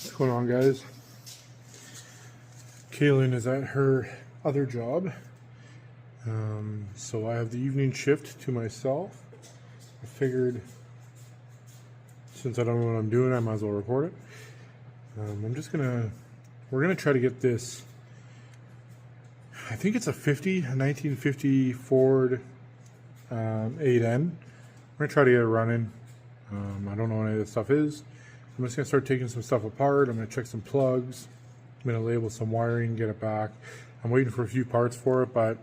What's going on, guys? Kaylin is at her other job, so I have the evening shift to myself. I figured since I don't know what I'm doing, I might as well record it. We're gonna try to get this. I think it's a 1950 Ford 8N. We're gonna try to get it running. I don't know what any of this stuff is. I'm just gonna start taking some stuff apart. I'm gonna check some plugs. I'm gonna label some wiring, get it back. I'm waiting for a few parts for it, but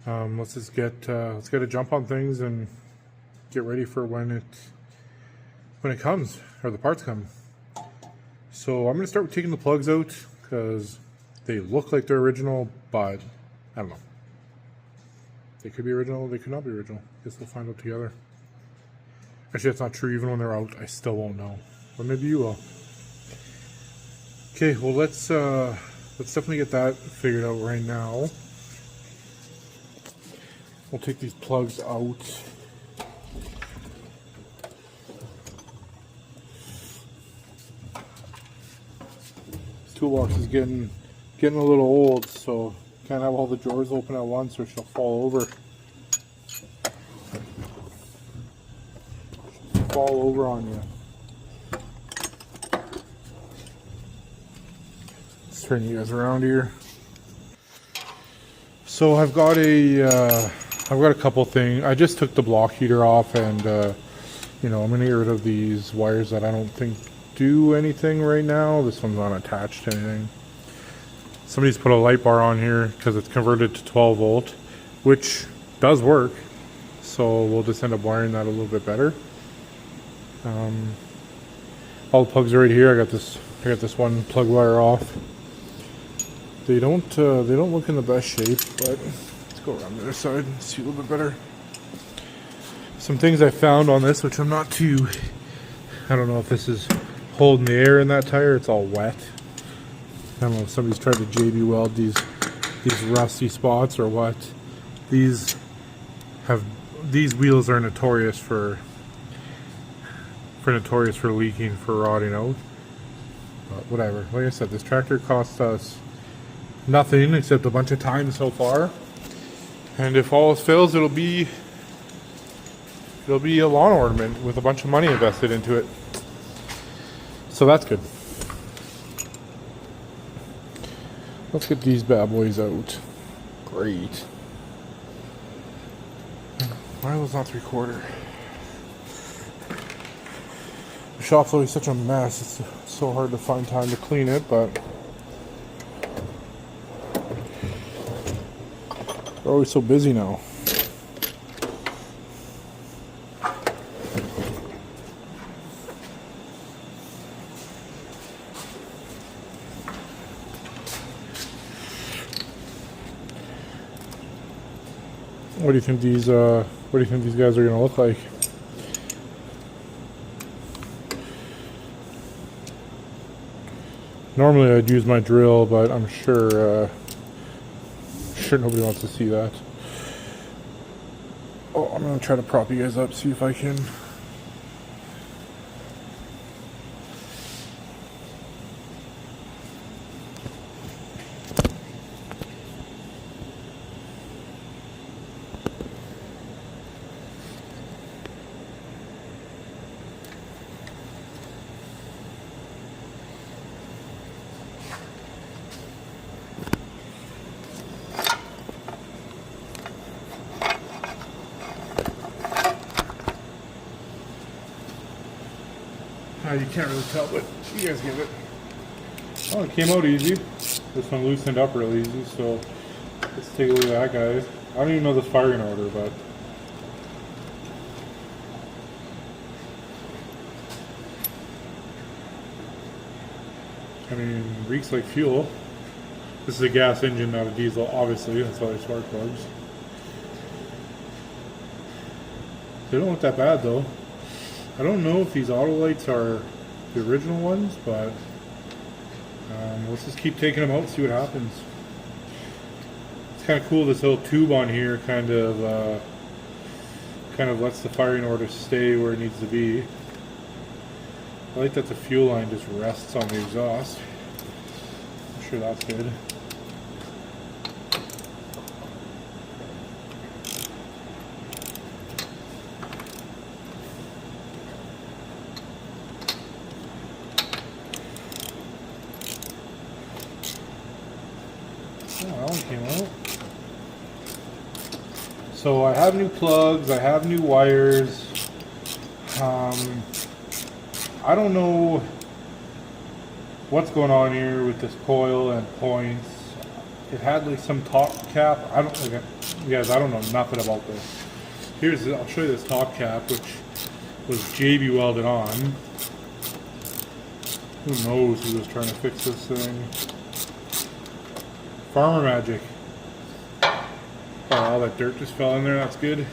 let's get a jump on things and get ready for when it comes, or the parts come. So I'm gonna start taking the plugs out because they look like they're original, but I don't know. They could be original, they could not be original. Guess we'll find out together. Actually, that's not true. Even when they're out, I still won't know. But maybe you will. Okay, well let's definitely get that figured out right now. We'll take these plugs out. This toolbox is getting a little old, so can't have all the drawers open at once or she'll fall over. Fall over on you. Let's turn you guys around here. So I've got a couple things. I just took the block heater off, and I'm gonna get rid of these wires that I don't think do anything right now. This one's not attached to anything. Somebody's put a light bar on here because it's converted to 12 volt, which does work. So we'll just end up wiring that a little bit better. All the plugs are right here. I got this one plug wire off. They don't look in the best shape, but let's go around the other side and see a little bit better. Some things I found on this, which I don't know if this is holding the air in that tire. It's all wet. I don't know if somebody's tried to JB weld these rusty spots or what. These wheels are notorious for leaking, for rotting out. But whatever. Like I said, this tractor cost us nothing except a bunch of time so far. And if all else fails, it'll be a lawn ornament with a bunch of money invested into it. So that's good. Let's get these bad boys out. Great. Why was not 3/4? The shop's always such a mess. It's so hard to find time to clean it, but they're always so busy now. What do you think these guys are gonna look like? Normally I'd use my drill, but I'm sure nobody wants to see that. Oh, I'm gonna try to prop you guys up, see if I can. You can't really tell, but you guys get it. Oh, it came out easy. This one loosened up real easy, so let's take a look at that, guys. I don't even know this firing order, but I mean, reeks like fuel. This is a gas engine, not a diesel, obviously. That's why they're spark plugs. They don't look that bad, though. I don't know if these auto lights are the original ones, but let's just keep taking them out and see what happens. It's kind of cool, this little tube on here kind of lets the firing order stay where it needs to be. I like that the fuel line just rests on the exhaust. I'm sure that's good. Oh, that one came out. So I have new plugs, I have new wires. I don't know what's going on here with this coil and points. It had like some top cap. I don't, like, you guys, I don't know nothing about this. I'll show you this top cap, which was JB welded on. Who knows who was trying to fix this thing? Farmer magic. Oh, all that dirt just fell in there. That's good.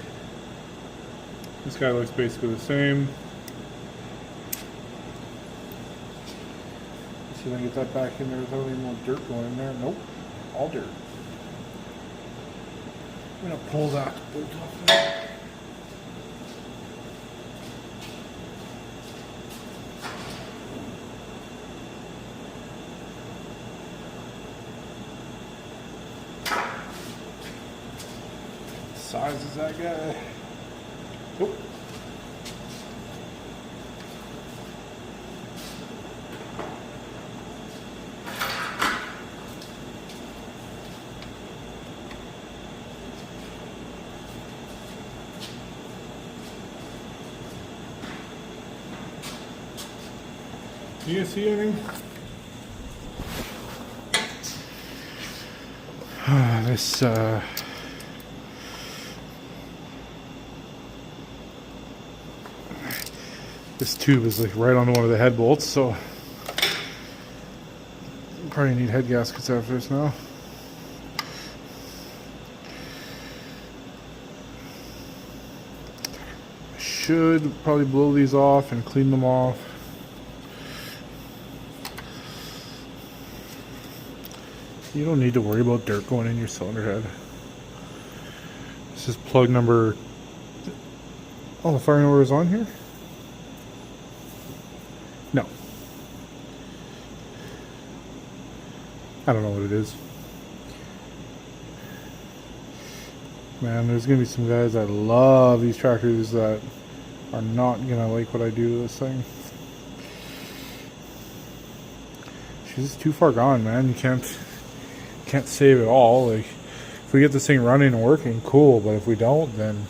This guy looks basically the same. See if I can get that back in there without any more dirt going in there. Nope, all dirt. I'm gonna pull that bolt off there. What size is that guy? Oh. Do you see anything? This tube is like right on one of the head bolts, so probably need head gaskets after this now. Should probably blow these off and clean them off. You don't need to worry about dirt going in your cylinder head. This is plug number... Oh, the firing order is on here? No. I don't know what it is. Man, there's going to be some guys that love these tractors that are not going to like what I do to this thing. She's just too far gone, man. You can't save it all. Like, if we get this thing running and working, cool, but if we don't, then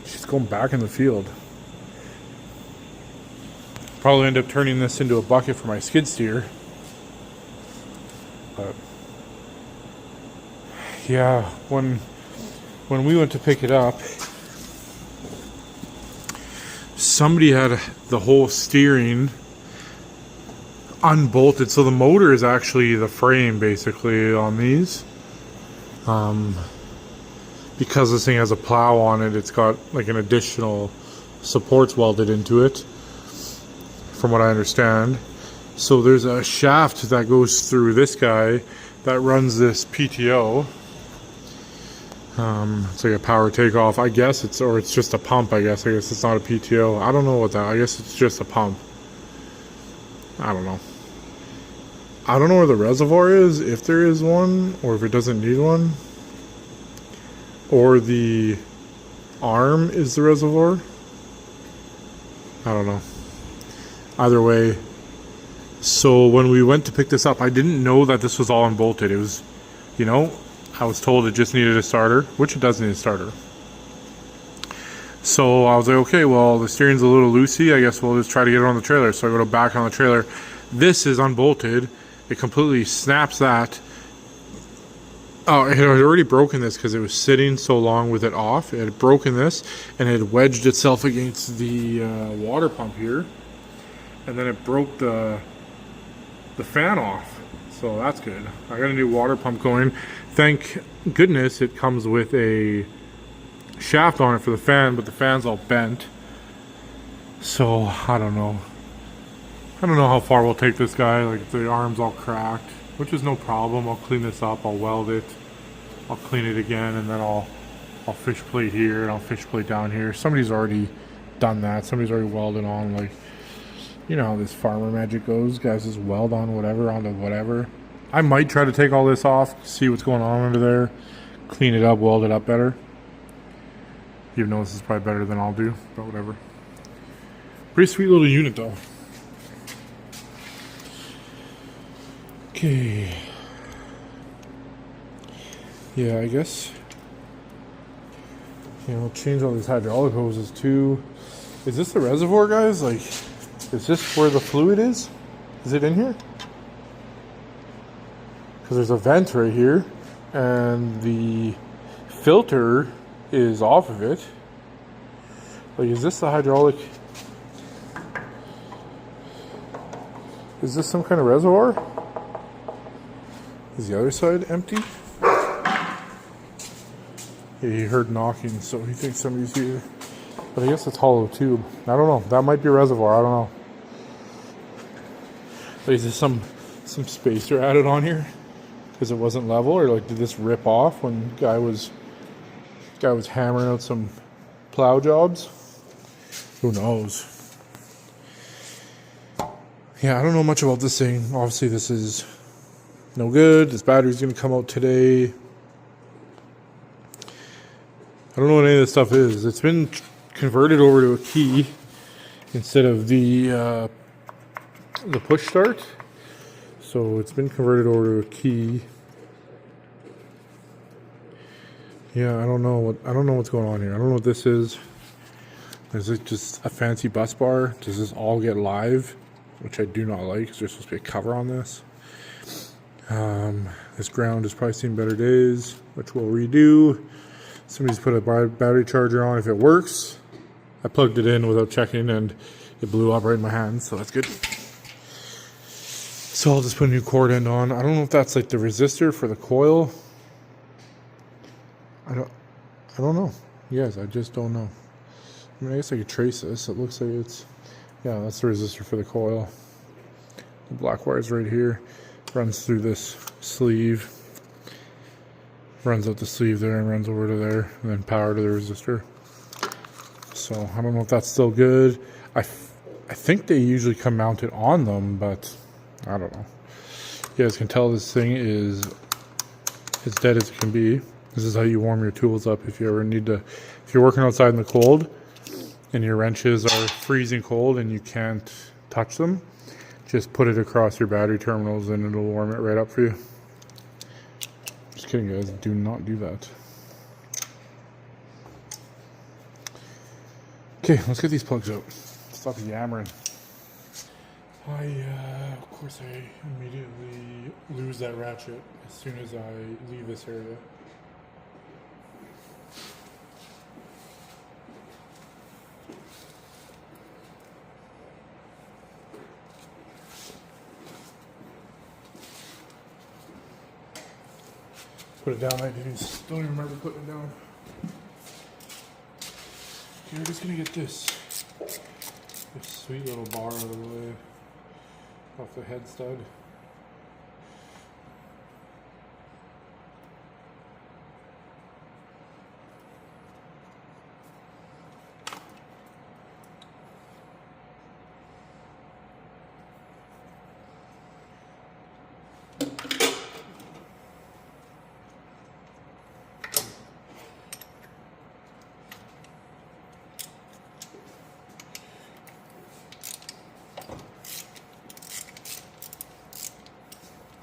she's going back in the field. Probably end up turning this into a bucket for my skid steer. But yeah, when we went to pick it up, somebody had the whole steering unbolted, so the motor is actually the frame basically on these. Because this thing has a plow on it, it's got like an additional supports welded into it, from what I understand. So there's a shaft that goes through this guy that runs this PTO. It's like a power takeoff, I guess. Or it's just a pump, I guess. I guess it's not a PTO. I don't know what that, I guess it's just a pump. I don't know. I don't know where the reservoir is, if there is one, or if it doesn't need one. Or the arm is the reservoir. I don't know. Either way. So when we went to pick this up, I didn't know that this was all unbolted. It was, you know, I was told it just needed a starter, which it does need a starter. So I was like, okay, well, the steering's a little loosey. I guess we'll just try to get it on the trailer. So I go to back on the trailer. This is unbolted. It completely snaps that. Oh, it had already broken this because it was sitting so long with it off. It had broken this, and it had wedged itself against the water pump here. And then it broke the fan off. So that's good. I got a new water pump going. Thank goodness it comes with a shaft on it for the fan, but the fan's all bent. So I don't know. I don't know how far we'll take this guy. Like, the arm's all cracked, which is no problem. I'll clean this up. I'll weld it. I'll clean it again, and then I'll fish plate here and I'll fish plate down here. Somebody's already done that. Somebody's already welded on. Like, You know how this farmer magic goes. Guys just weld on whatever onto whatever. I might try to take all this off, see what's going on under there, clean it up, weld it up better. Even though this is probably better than I'll do, but whatever. Pretty sweet little unit though. Okay. Yeah, I guess. You know, change all these hydraulic hoses too. Is this the reservoir, guys? Like, is this where the fluid is? Is it in here? Because there's a vent right here, and the filter is off of it. Like, is this the hydraulic? Is this some kind of reservoir? Is the other side empty? Yeah, he heard knocking, so he thinks somebody's here. But I guess it's hollow tube. I don't know. That might be a reservoir. I don't know. Like, is there some spacer added on here because it wasn't level, or like did this rip off when guy was hammering out some plow jobs? Who knows? Yeah, I don't know much about this thing. Obviously, this is no good. This battery's gonna come out today. I don't know what any of this stuff is. It's been converted over to a key instead of the push start. So it's been converted over to a key. Yeah, I don't know what's going on here. I don't know what this is. Is it just a fancy bus bar? Does this all get live? Which I do not like, because there's supposed to be a cover on this. This ground has probably seen better days, which we'll redo. Somebody's put a battery charger on if it works. I plugged it in without checking and it blew up right in my hand, so that's good. So I'll just put a new cord end on. I don't know if that's like the resistor for the coil. I don't know. Yes, I just don't know. I mean, I guess I could trace this. It looks like it's, yeah, that's the resistor for the coil. The black wire's right here. Runs through this sleeve. Runs out the sleeve there and runs over to there, and then power to the resistor. So I don't know if that's still good. I think they usually come mounted on them, but I don't know. You guys can tell this thing is as dead as it can be. This is how you warm your tools up if you ever need to. If you're working outside in the cold and your wrenches are freezing cold and you can't touch them, just put it across your battery terminals and it'll warm it right up for you. Just kidding, guys. Do not do that. Okay, let's get these plugs out. Stop yammering. Of course, I immediately lose that ratchet as soon as I leave this area. Put it down. I don't even remember putting it down. Okay, we're just gonna get this sweet little bar out of the way off the head stud.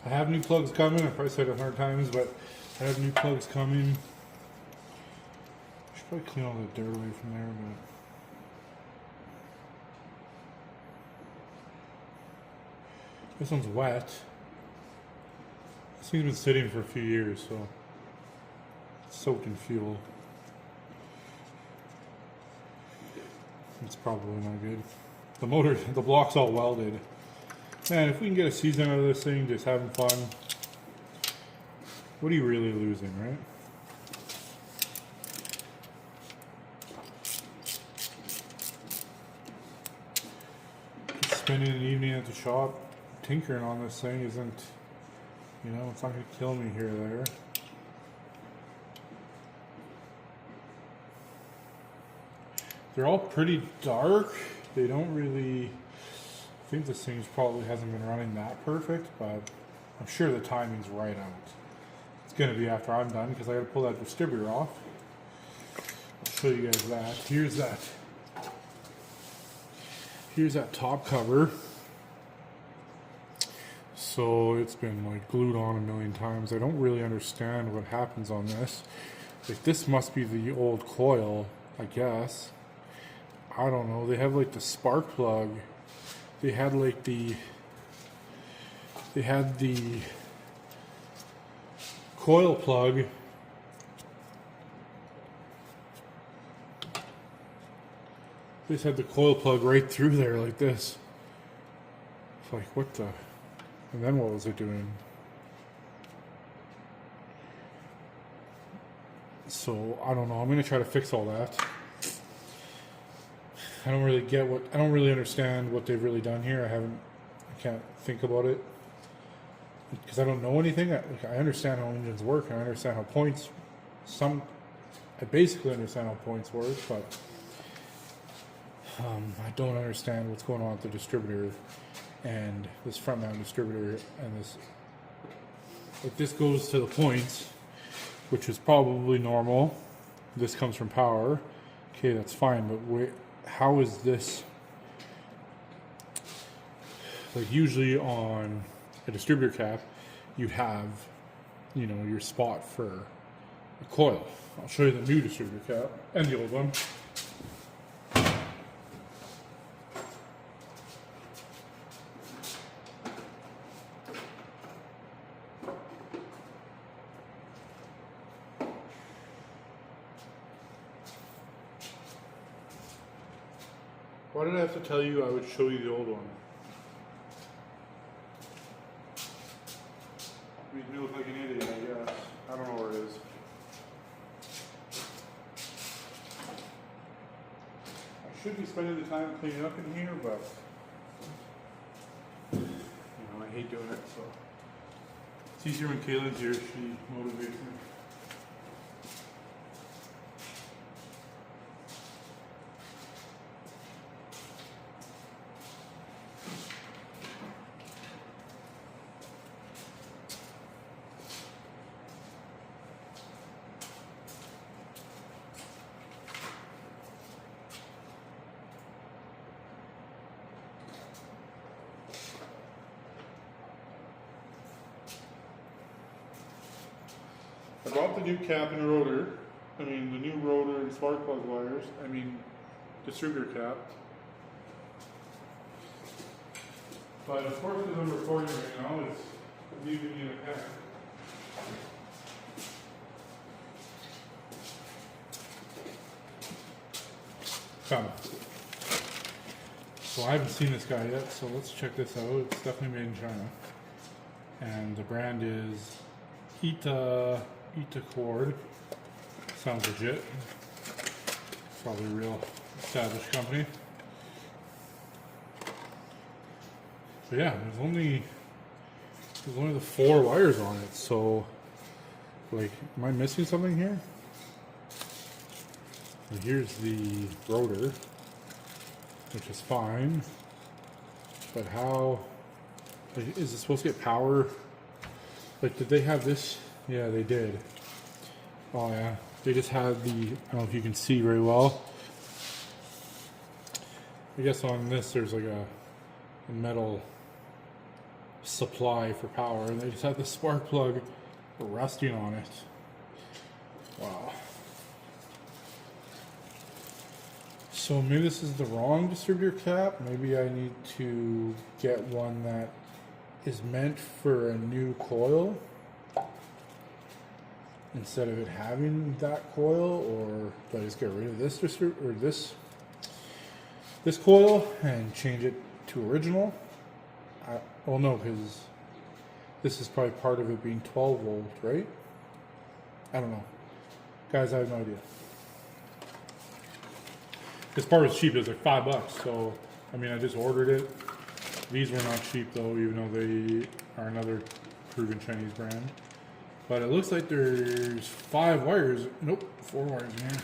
I have new plugs coming. I probably said it 100 times, but I have new plugs coming. I should probably clean all the dirt away from there, but this one's wet. This thing's been sitting for a few years, so it's soaked in fuel. It's probably not good. The motor, the block's all welded. Man, if we can get a season out of this thing, just having fun, what are you really losing, right? Spending an evening at the shop tinkering on this thing isn't, you know, it's not going to kill me here or there. They're all pretty dark. They don't really I think this thing's probably hasn't been running that perfect, but I'm sure the timing's right out. It's going to be after I'm done because I got to pull that distributor off. I'll show you guys that. Here's that top cover. So it's been like glued on a million times. I don't really understand what happens on this. Like, this must be the old coil, I guess. I don't know. They have like the spark plug. They had the coil plug. They just had the coil plug right through there like this. It's like, what the? And then what was it doing? So I don't know. I'm gonna try to fix all that. I don't really understand what they've really done here. I can't think about it because I don't know anything. I understand how engines work. I understand how points. I basically understand how points work, but I don't understand what's going on with the distributor and this front mount distributor and this. If this goes to the points, which is probably normal. This comes from power. Okay, that's fine, but how is this? Like, usually on a distributor cap, you have, your spot for a coil. I'll show you the new distributor cap and the old one. Why did I have to tell you I would show you the old one? Made me look like an idiot, I guess. I don't know where it is. I should be spending the time cleaning up in here, but I hate doing it, so it's easier when Kaylin's here. She motivates me. I bought the new cap and rotor. The new rotor and spark plug wires. Distributor cap. But of course, as I'm recording right now, it's leaving me in a pack. Come. So I haven't seen this guy yet, so let's check this out. It's definitely made in China. And the brand is Ita Cord. Sounds legit. Probably a real established company. But yeah, there's only the 4 wires on it, so am I missing something here? And here's the rotor, which is fine. But how is it supposed to get power? Did they have this? Yeah, they did. Oh yeah, they just had the, I don't know if you can see very well. I guess on this there's like a metal supply for power, and they just had the spark plug resting on it. Wow. So maybe this is the wrong distributor cap. Maybe I need to get one that is meant for a new coil instead of it having that coil, or do I just get rid of this distributor or this coil and change it to original? Well, no, because this is probably part of it being 12 volt, right? I don't know, guys. I have no idea. This part was cheap. It was like $5. So I just ordered it. These were not cheap though, even though they are another proven Chinese brand. But it looks like there's 5 wires. Nope, 4 wires in here.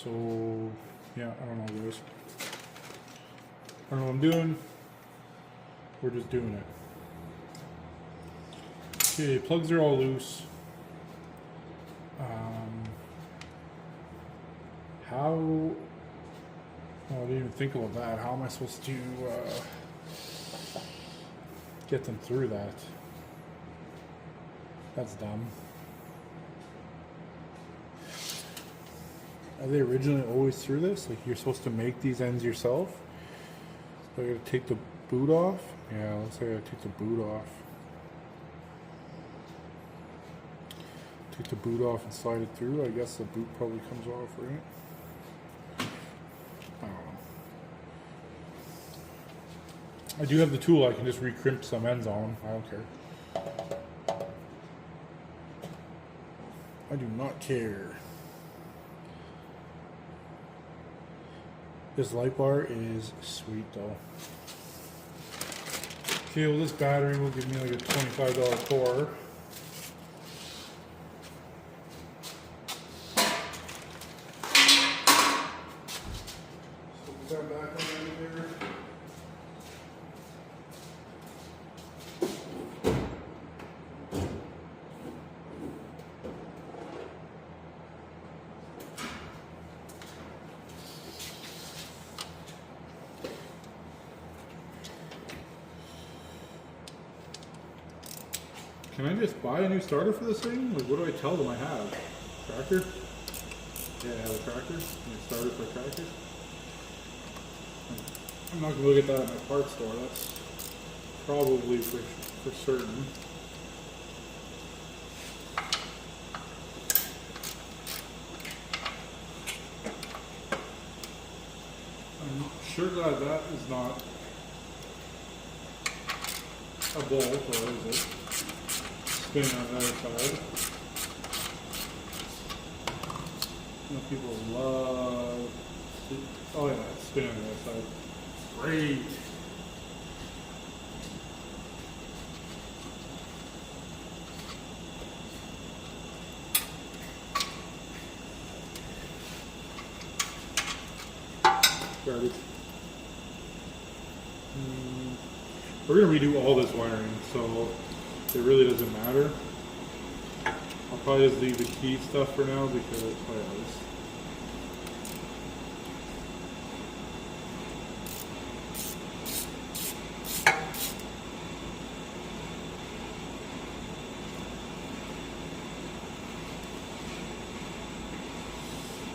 So yeah, I don't know what it is. I don't know what I'm doing. We're just doing it. Okay, plugs are all loose. How? Oh, I didn't even think about that. How am I supposed to get them through that? That's dumb. Are they originally always through this? Like you're supposed to make these ends yourself? So I gotta take the boot off? Yeah, looks like I gotta take the boot off. Take the boot off and slide it through. I guess the boot probably comes off, right? I don't know. I do have the tool. I can just recrimp some ends on them. I don't care. I do not care. This light bar is sweet though. Okay, well this battery will give me like a $25 core. So put that back on there. Can I just buy a new starter for this thing? Like, what do I tell them I have? Tractor? Yeah, I have a tractor. And a starter for a tractor. I'm not going to look at that at my parts store. That's probably for certain. I'm sure that that is not a bolt, or is it? Spinning on the other side. You know, people love. Oh yeah, it's spinning on the other side. Great. Garbage. We're gonna redo all this wiring, so it really doesn't matter. I'll probably just leave the key stuff for now because oh yeah, this.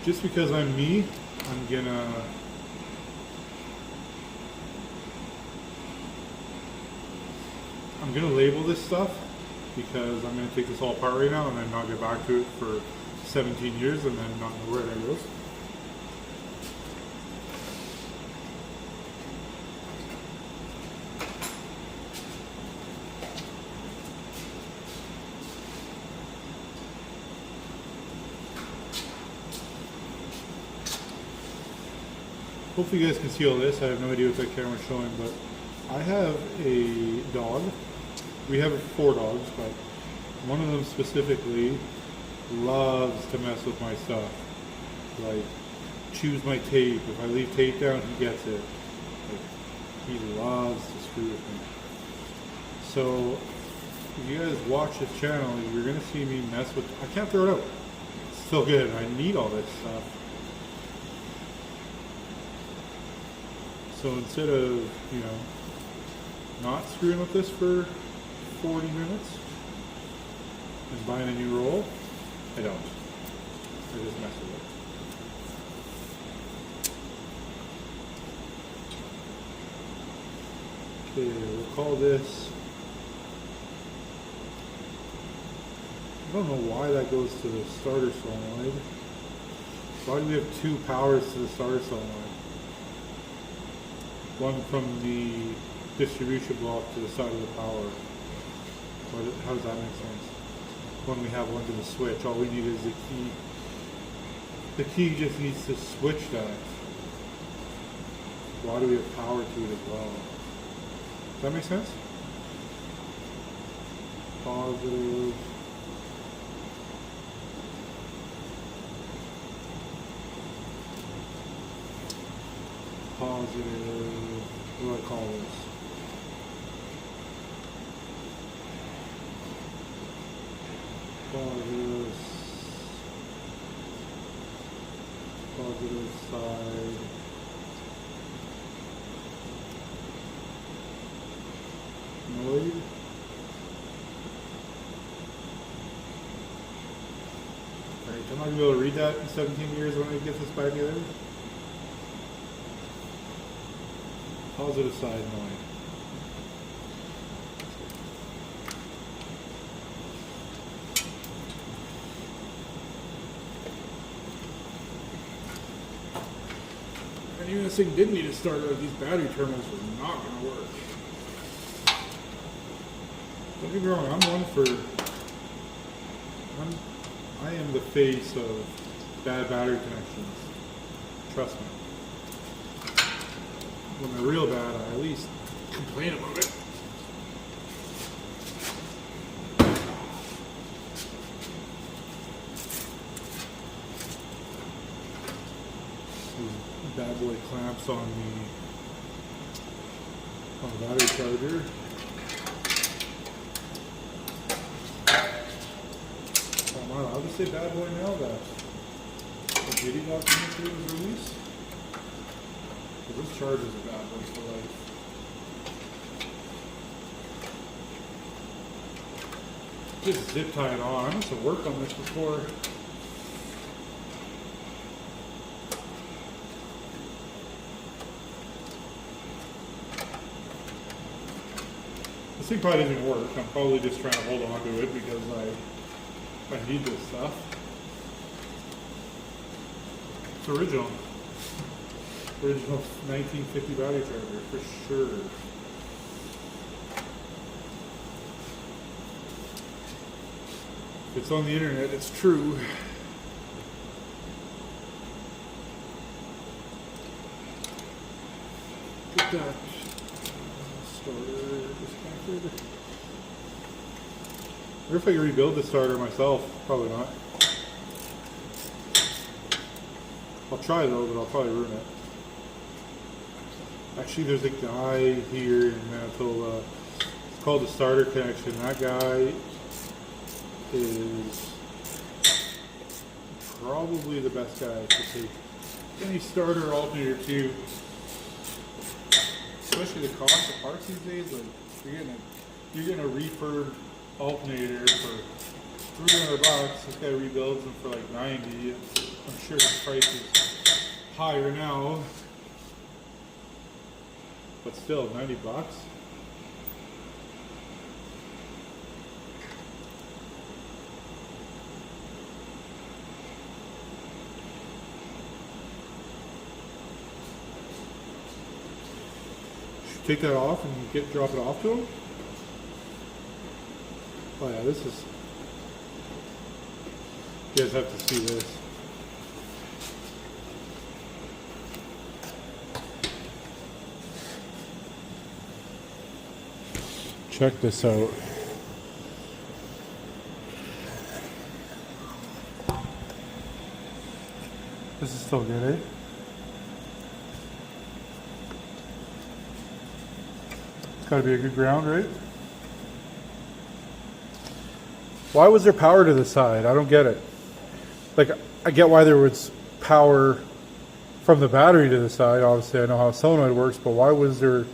Just because I'm me, I'm gonna label this stuff because I'm gonna take this all apart right now and then not get back to it for 17 years and then not know where it goes. Hopefully you guys can see all this. I have no idea what that camera's showing, but I have a dog. We have 4 dogs, but one of them specifically loves to mess with my stuff. Like, chews my tape. If I leave tape down, he gets it. Like, he loves to screw with me. So, if you guys watch this channel, you're going to see me mess with... I can't throw it out. It's still good. I need all this stuff. So instead of, not screwing with this for 40 minutes and buying a new roll, I don't. I just mess with it. Okay, we'll call this... I don't know why that goes to the starter solenoid. Why do we have 2 powers to the starter solenoid? One from the distribution block to the side of the power. How does that make sense? When we have one to the switch, all we need is the key. The key just needs to switch that. Why do we have power to it as well? Does that make sense? Positive. Positive. What do I call this? Positive side. Noid. Alright, I'm not gonna be able to read that in 17 years when I get this back together. Positive side noid. And even this thing did need a starter, these battery terminals were not going to work. Don't get me wrong, I am the face of bad battery connections. Trust me. When they're real bad, I at least complain about it. Bad boy clamps on the battery charger. Am I allowed to say bad boy now that the JD documentary was released? Because this charger is a bad boy for life. Just zip tie it on. I must have worked on this before. This thing probably doesn't work. I'm probably just trying to hold on to it because I need this stuff. It's original. Original 1950 battery charger for sure. If it's on the internet, it's true. Get that starter disconnected. I wonder if I can rebuild the starter myself. Probably not. I'll try though, but I'll probably ruin it. Actually, there's a guy here in Manitoba. It's called the Starter Connection. That guy is probably the best guy to take any starter alternator to. Especially the cost of parts these days. Like you're getting a refurb alternator for $300. This guy rebuilds them for like $90. I'm sure his price is higher now, but still $90. Take that off and drop it off to him. Oh yeah, this is. You guys have to see this. Check this out. This is still good, eh? Gotta be a good ground, right? Why was there power to the side? I don't get it. Like, I get why there was power from the battery to the side. Obviously, I know how a solenoid works, but why was there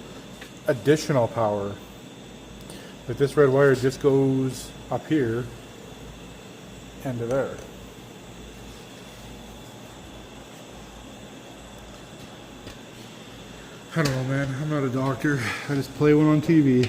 additional power? Like, this red wire just goes up here and to there. I don't know, man. I'm not a doctor. I just play one on TV.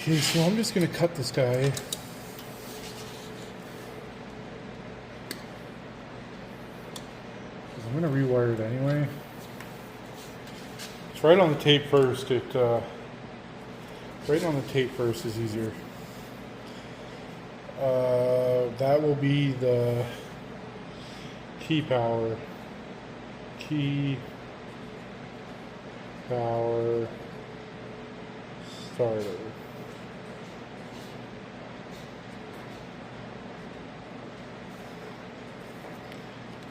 Okay, so I'm just going to cut this guy. Because I'm going to rewire it anyway. Right on the tape first. Right on the tape first is easier. That will be the key power. Key power starter.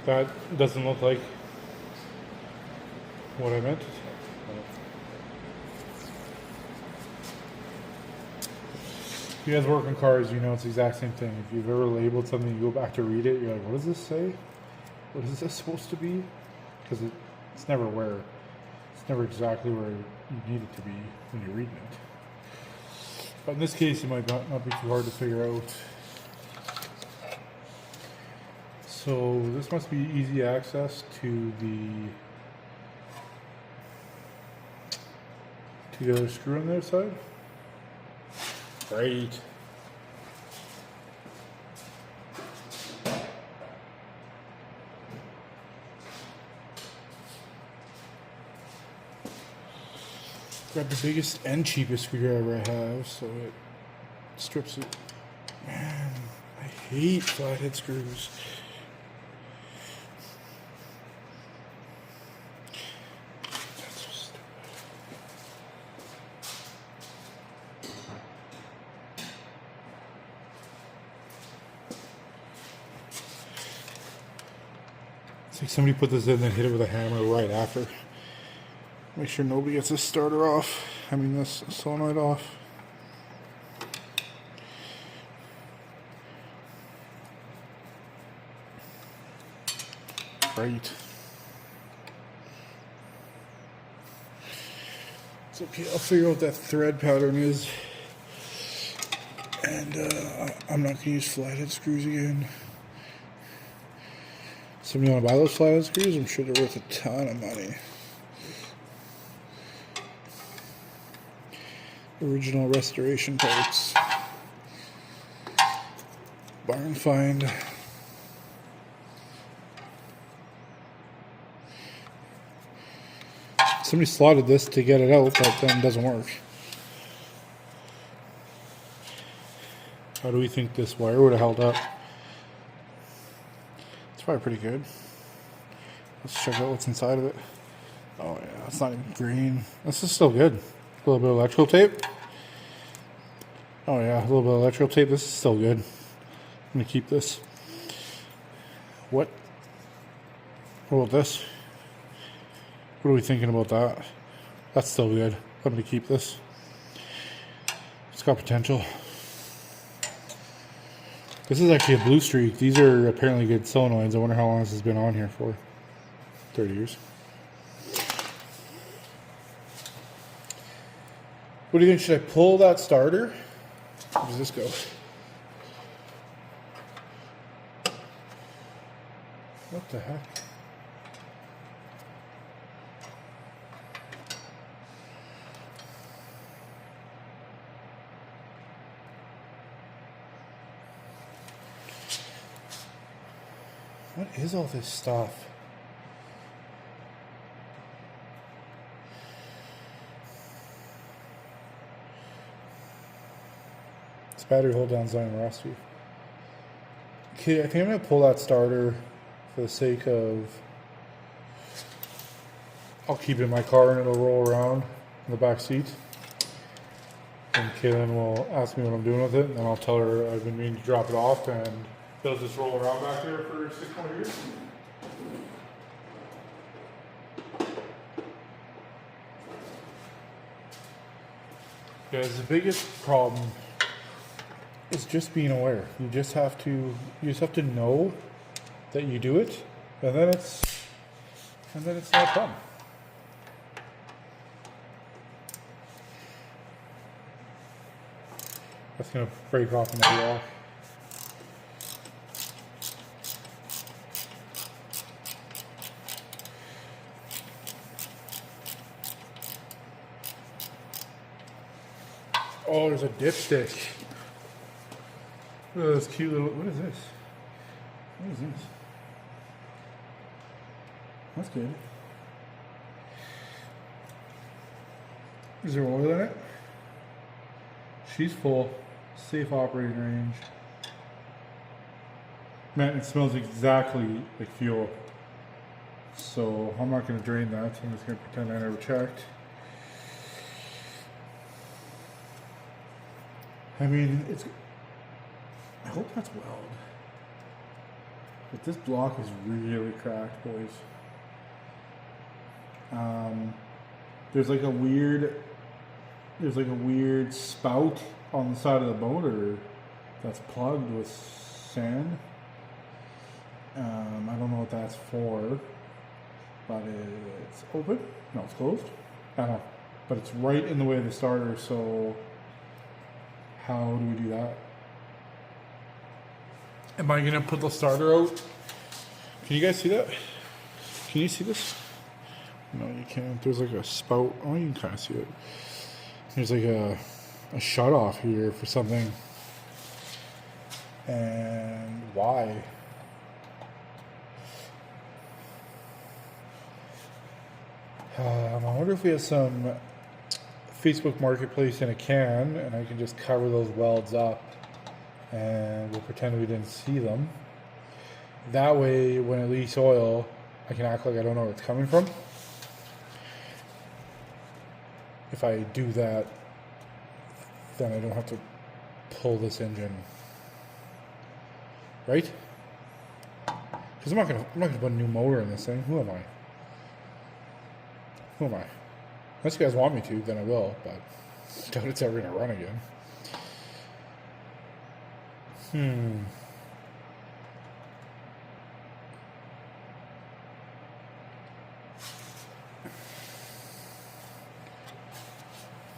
That doesn't look like what I meant. If you guys work on cars, you know it's the exact same thing. If you've ever labeled something, you go back to read it, you're like, what does this say? What is this supposed to be? Because it's never where. It's never exactly where you need it to be when you're reading it. But in this case, it might not be too hard to figure out. So this must be easy access to the other screw on the other side. Great. Grab the biggest and cheapest screwdriver I have, so it strips it. Man, I hate flathead screws. That's so stupid. It's like somebody put this in and then hit it with a hammer right after. Make sure nobody gets this starter off. I mean, this solenoid off. Right. It's okay. I'll figure out what that thread pattern is. And I'm not going to use flathead screws again. Somebody want to buy those flathead screws? I'm sure they're worth a ton of money. Original restoration parts. Barn find. Somebody slotted this to get it out, but then it doesn't work. How do we think this wire would have held up? It's probably pretty good. Let's check out what's inside of it. Oh yeah, it's not even green. This is still good. A little bit of electrical tape. Oh yeah, a little bit of electrical tape. This is still good. I'm gonna keep this. What about this? What are we thinking about that? That's still good. I'm gonna keep this. It's got potential. This is actually a blue streak. These are apparently good solenoids. I wonder how long this has been on here for. 30 years. What do you think? Should I pull that starter? Where does this go? What the heck? What is all this stuff? Battery hold down's not even rusty. Okay, I think I'm gonna pull that starter for the sake of. I'll keep it in my car and it'll roll around in the back seat. And Kaylin will ask me what I'm doing with it, and then I'll tell her I've been meaning to drop it off, and they'll just roll around back there for 6 more years. Guys, the biggest problem is just being aware. You just have to know that you do it, and then it's not a problem. That's gonna break off in the wall. Oh, there's a dipstick. Look at this cute little. What is this? What is this? That's good. Is there oil in it? She's full. Safe operating range. Man, it smells exactly like fuel. So I'm not going to drain that. I'm just going to pretend I never checked. I mean, it's... I hope that's weld. But this block is really cracked, boys. There's like a weird spout on the side of the motor that's plugged with sand. I don't know what that's for, but it's open. No, it's closed. I don't know, but it's right in the way of the starter. So how do we do that? Am I gonna put the starter out? Can you guys see that? Can you see this? No, you can't. There's like a spout. Oh, you can kind of see it. There's like a shut off here for something. And why? I wonder if we have some Facebook Marketplace in a can and I can just cover those welds up and we'll pretend we didn't see them. That way, when it leaks oil, I can act like I don't know where it's coming from. If I do that, then I don't have to pull this engine, right? Because I'm not gonna put a new motor in this thing. Who am I? Unless you guys want me to, then I will. But I doubt it's ever gonna run again.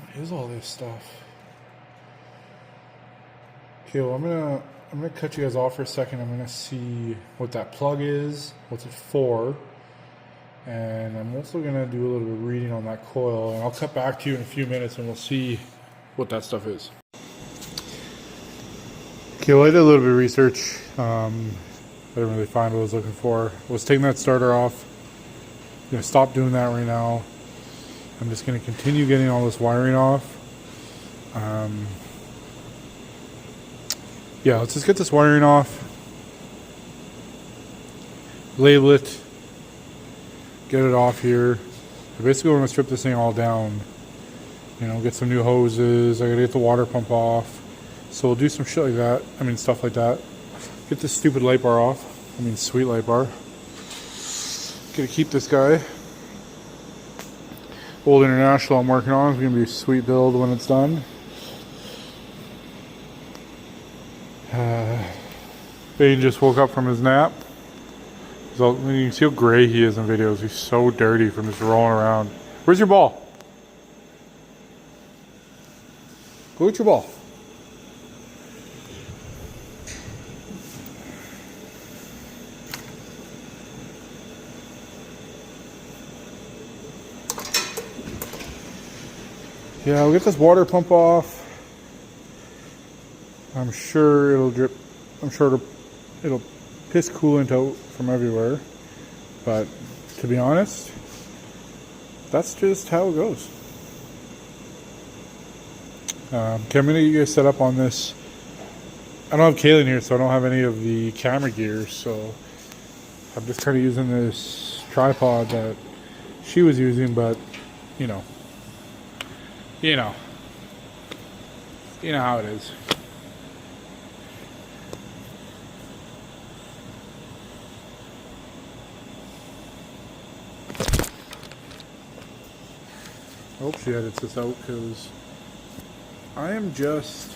What is all this stuff? Okay, well I'm gonna cut you guys off for a second. I'm gonna see what that plug is, what's it for, and I'm also gonna do a little bit of reading on that coil, and I'll cut back to you in a few minutes and we'll see what that stuff is. Okay, well I did a little bit of research. I didn't really find what I was looking for. I was taking that starter off. I'm gonna stop doing that right now. I'm just gonna continue getting all this wiring off. Yeah, let's just get this wiring off, label it, get it off here. I basically want to strip this thing all down, you know, get some new hoses. I gotta get the water pump off, so we'll do some shit like that. I mean, stuff like that. Get this stupid light bar off. I mean, sweet light bar. Gonna keep this guy. Old International I'm working on. It's gonna be a sweet build when it's done. Bane just woke up from his nap. So, I mean, you can see how gray he is in videos. He's so dirty from just rolling around. Where's your ball? Go get your ball. Yeah, we'll get this water pump off. I'm sure it'll drip. I'm sure it'll piss coolant out from everywhere. But to be honest, that's just how it goes. Okay, I'm gonna get you guys set up on this. I don't have Kaylin here, so I don't have any of the camera gear. So I'm just kind of using this tripod that she was using, but you know how it is. I hope she edits this out because I'm just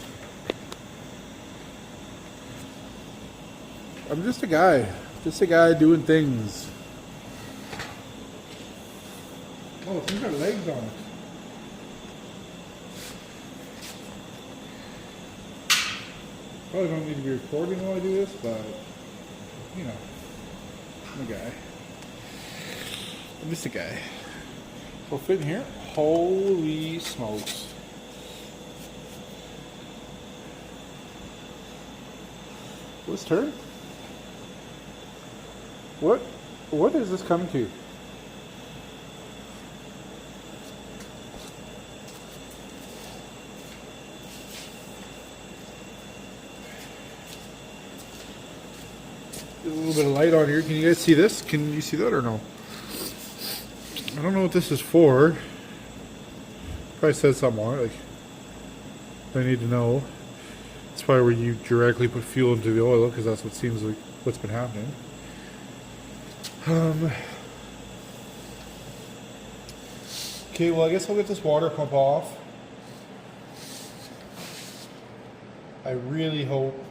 a guy doing things. Oh, it's got legs on it. Probably don't need to be recording while I do this, but you know, I'm a guy. I'm just a guy. We'll fit in here. Holy smokes. Let's turn. What is this coming to? Get a little bit of light on here. Can you guys see this? Can you see that or no? I don't know what this is for. Probably says something on it. Like, I need to know. It's probably where you directly put fuel into the oil, because that's what seems like what's been happening. Okay, well, I guess I'll get this water pump off. I really hope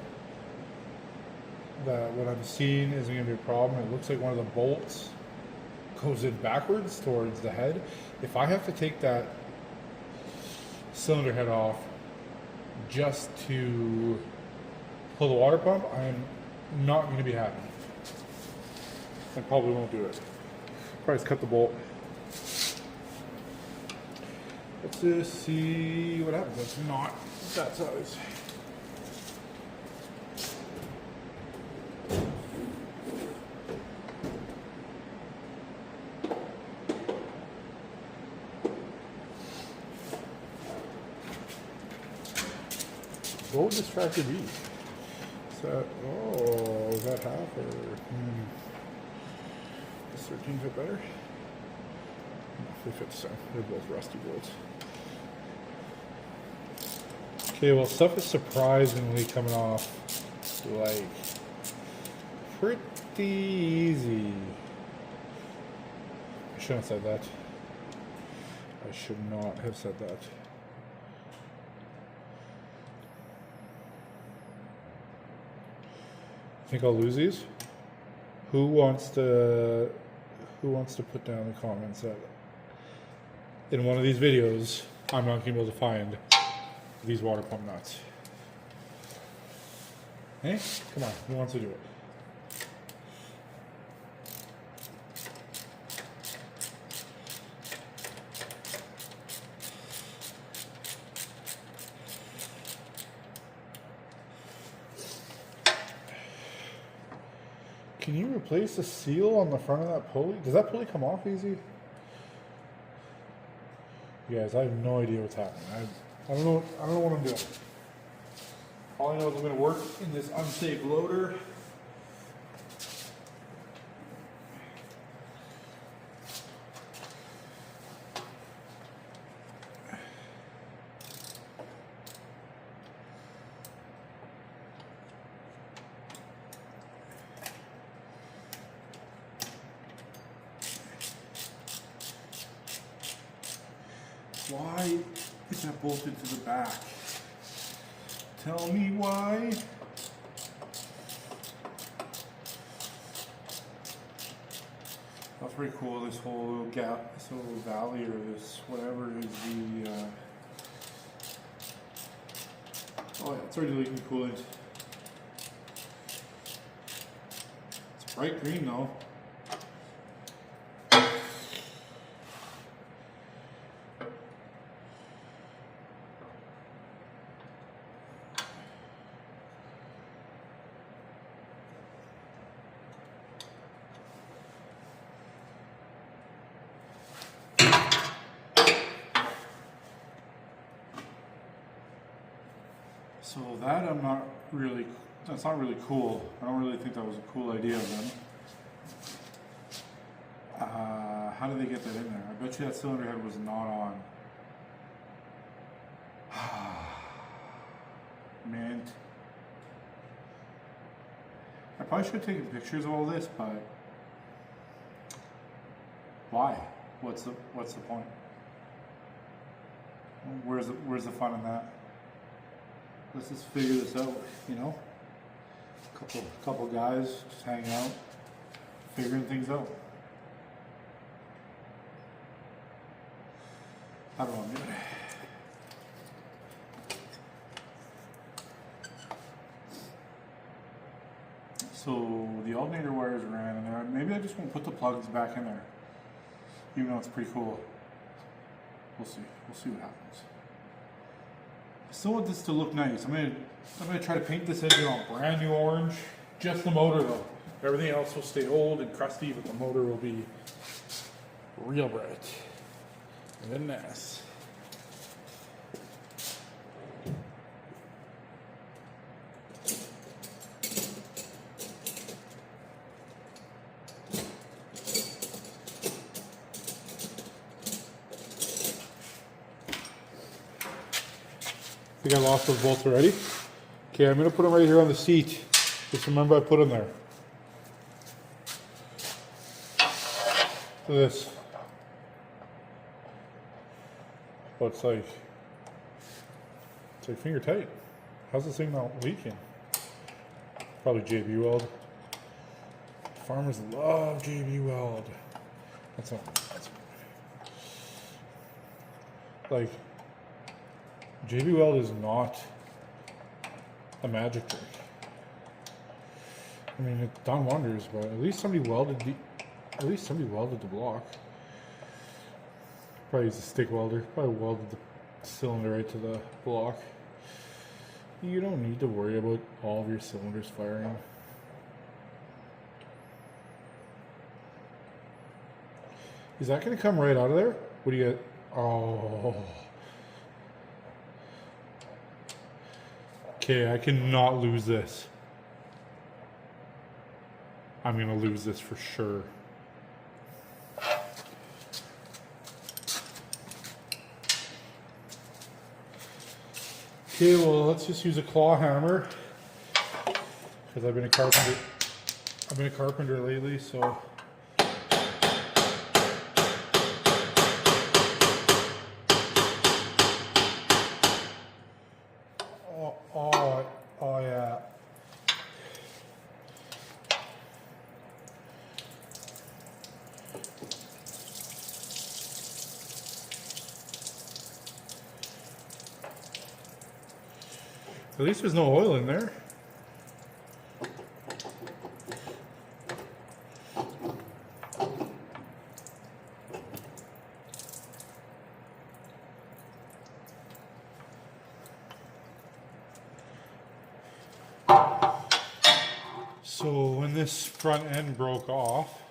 that what I'm seeing isn't going to be a problem. It looks like one of the bolts goes in backwards towards the head. If I have to take that cylinder head off just to pull the water pump, I'm not going to be happy. I probably won't do it. Probably just cut the bolt. Let's just see what happens. It's not that size. Bolt distractor B. Is that, oh, is that half or? Is 13 fit better? No, they fit the same. They're both rusty bolts. Okay, well, stuff is surprisingly coming off like pretty easy. I shouldn't have said that. I should not have said that. Think I'll lose these? Who wants to put down the comments that in one of these videos I'm not going to be able to find these water pump nuts? Hey, come on, who wants to do it? Can you replace the seal on the front of that pulley? Does that pulley come off easy? You guys, I have no idea what's happening. I don't know what I'm doing. All I know is I'm going to work in this unsafe loader. Why is that bolted to the back? Tell me why. That's pretty cool. This whole gap, this whole valley, or this whatever is the. Oh yeah, it's already leaking coolant. It's bright green though. So that that's not really cool. I don't really think that was a cool idea of them. How did they get that in there? I bet you that cylinder head was not on. Man. I probably should have taken pictures of all this, but why? What's the point? Where's the fun in that? Let's just figure this out, you know? Couple guys just hanging out, figuring things out. I don't know, I'm doing it. So the alternator wires ran in there. Maybe I just won't put the plugs back in there, even though it's pretty cool. We'll see. We'll see what happens. I still want this to look nice. I'm gonna try to paint this engine on brand new orange. Just the motor though. Everything else will stay old and crusty, but the motor will be real bright and nice. think I lost those bolts already. Okay, I'm gonna put them right here on the seat. Just remember I put them there. Look at this. Oh, it's like finger tight. How's this thing not leaking? Probably JB Weld. Farmers love JB Weld. That's like JB Weld is not a magic trick. I mean, it's done wonders, but at least somebody welded the block. Probably used a stick welder. Probably welded the cylinder right to the block. You don't need to worry about all of your cylinders firing. Is that going to come right out of there? What do you get? Oh. Okay, I cannot lose this. I'm going to lose this for sure. Okay, well, let's just use a claw hammer because I've been a carpenter. I've been a carpenter lately, so. Oh yeah. At least there's no oil in there. So when this front end broke off,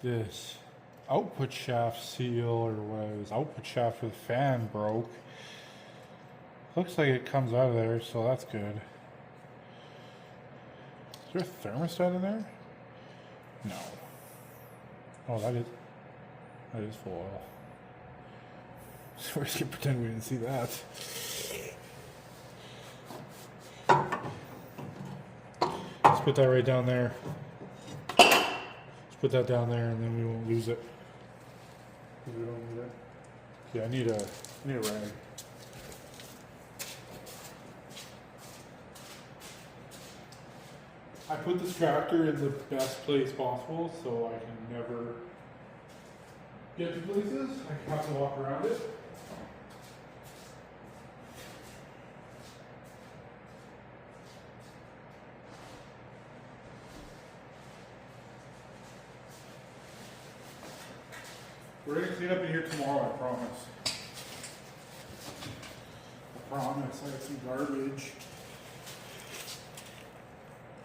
this output shaft seal, or what it was, output shaft for the fan broke. Looks like it comes out of there, so that's good. Is there a thermostat in there? No. Oh, that is full oil. So we're just gonna pretend we didn't see that. Let's put that right down there. Let's put that down there, and then we won't lose it. We don't need it. Yeah, I need a rag. I put this tractor in the best place possible so I can never get to places. I have to walk around it. We're going to clean up in here tomorrow, I promise. I promise. I have some garbage.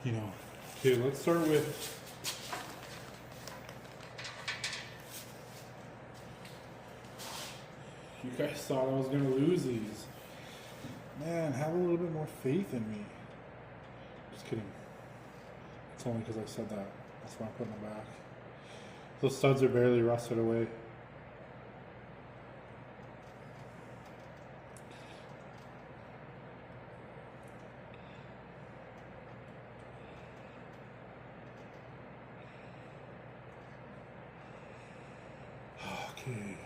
You know. Okay, let's start with you guys thought I was gonna lose these. Man, have a little bit more faith in me. Just kidding. It's only because I said that. That's why I'm putting them back. Those studs are barely rusted away. Okay.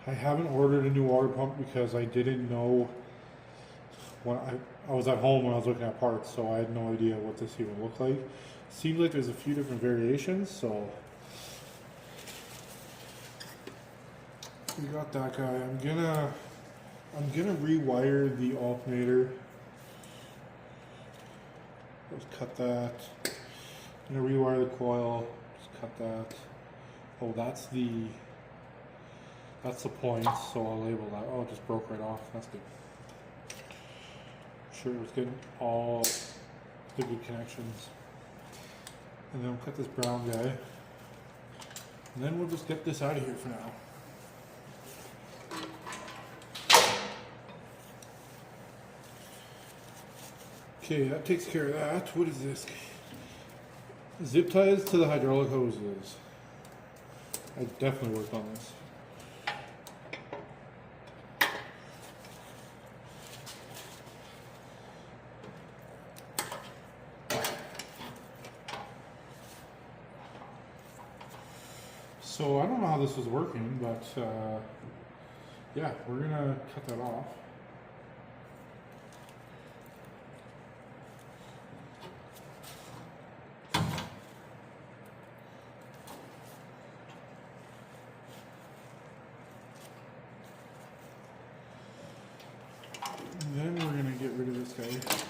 I haven't ordered a new water pump because I didn't know when I was at home when I was looking at parts, so I had no idea what this even looked like. Seems like there's a few different variations, so we got that guy. I'm gonna rewire the alternator. Let's cut that. I'm gonna rewire the coil. Just cut that. Oh, that's the point, so I'll label that. Oh, it just broke right off. That's good. Sure, it was getting all the good connections. And then we'll cut this brown guy. And then we'll just get this out of here for now. Okay, that takes care of that. What is this? Zip ties to the hydraulic hoses. I definitely worked on this. So I don't know how this was working, but yeah, we're gonna cut that off. And then we're gonna get rid of this guy.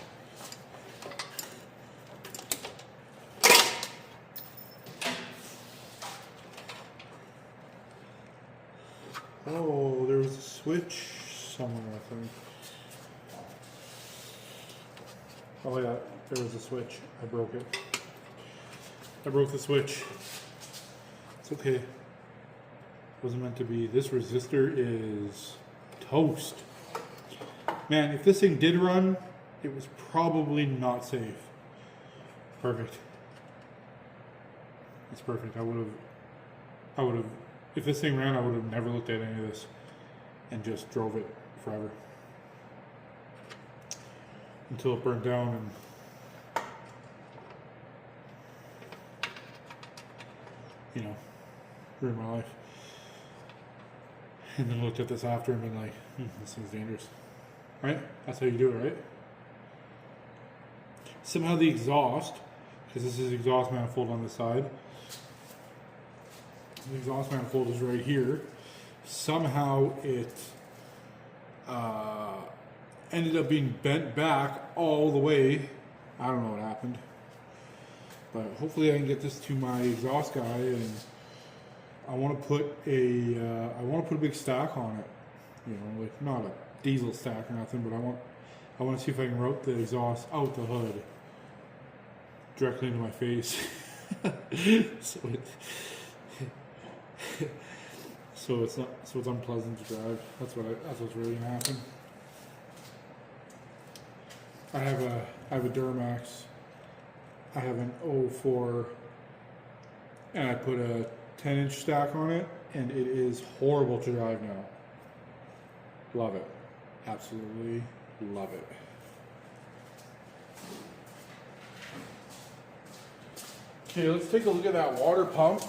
Oh, there was a switch somewhere, I think. Oh yeah, there was a switch. I broke it. I broke the switch. It's okay. Wasn't meant to be. This resistor is toast. Man, if this thing did run, it was probably not safe. Perfect. It's perfect. I would have, if this thing ran, I would have never looked at any of this and just drove it forever. Until it burnt down and, you know, ruined my life. And then looked at this after and been like, this thing's dangerous. Right? That's how you do it, right? Somehow the exhaust, because this is exhaust manifold on the side, the exhaust manifold is right here. Somehow it ended up being bent back all the way. I don't know what happened, but hopefully I can get this to my exhaust guy, and I want to put a big stack on it. You know, like not a diesel stack or nothing, but I want to see if I can route the exhaust out the hood directly into my face. so it's unpleasant to drive. That's what's really gonna happen. I have a Duramax. I have an 04, and I put a 10-inch stack on it, and it is horrible to drive now. Love it. Absolutely love it. Okay, let's take a look at that water pump.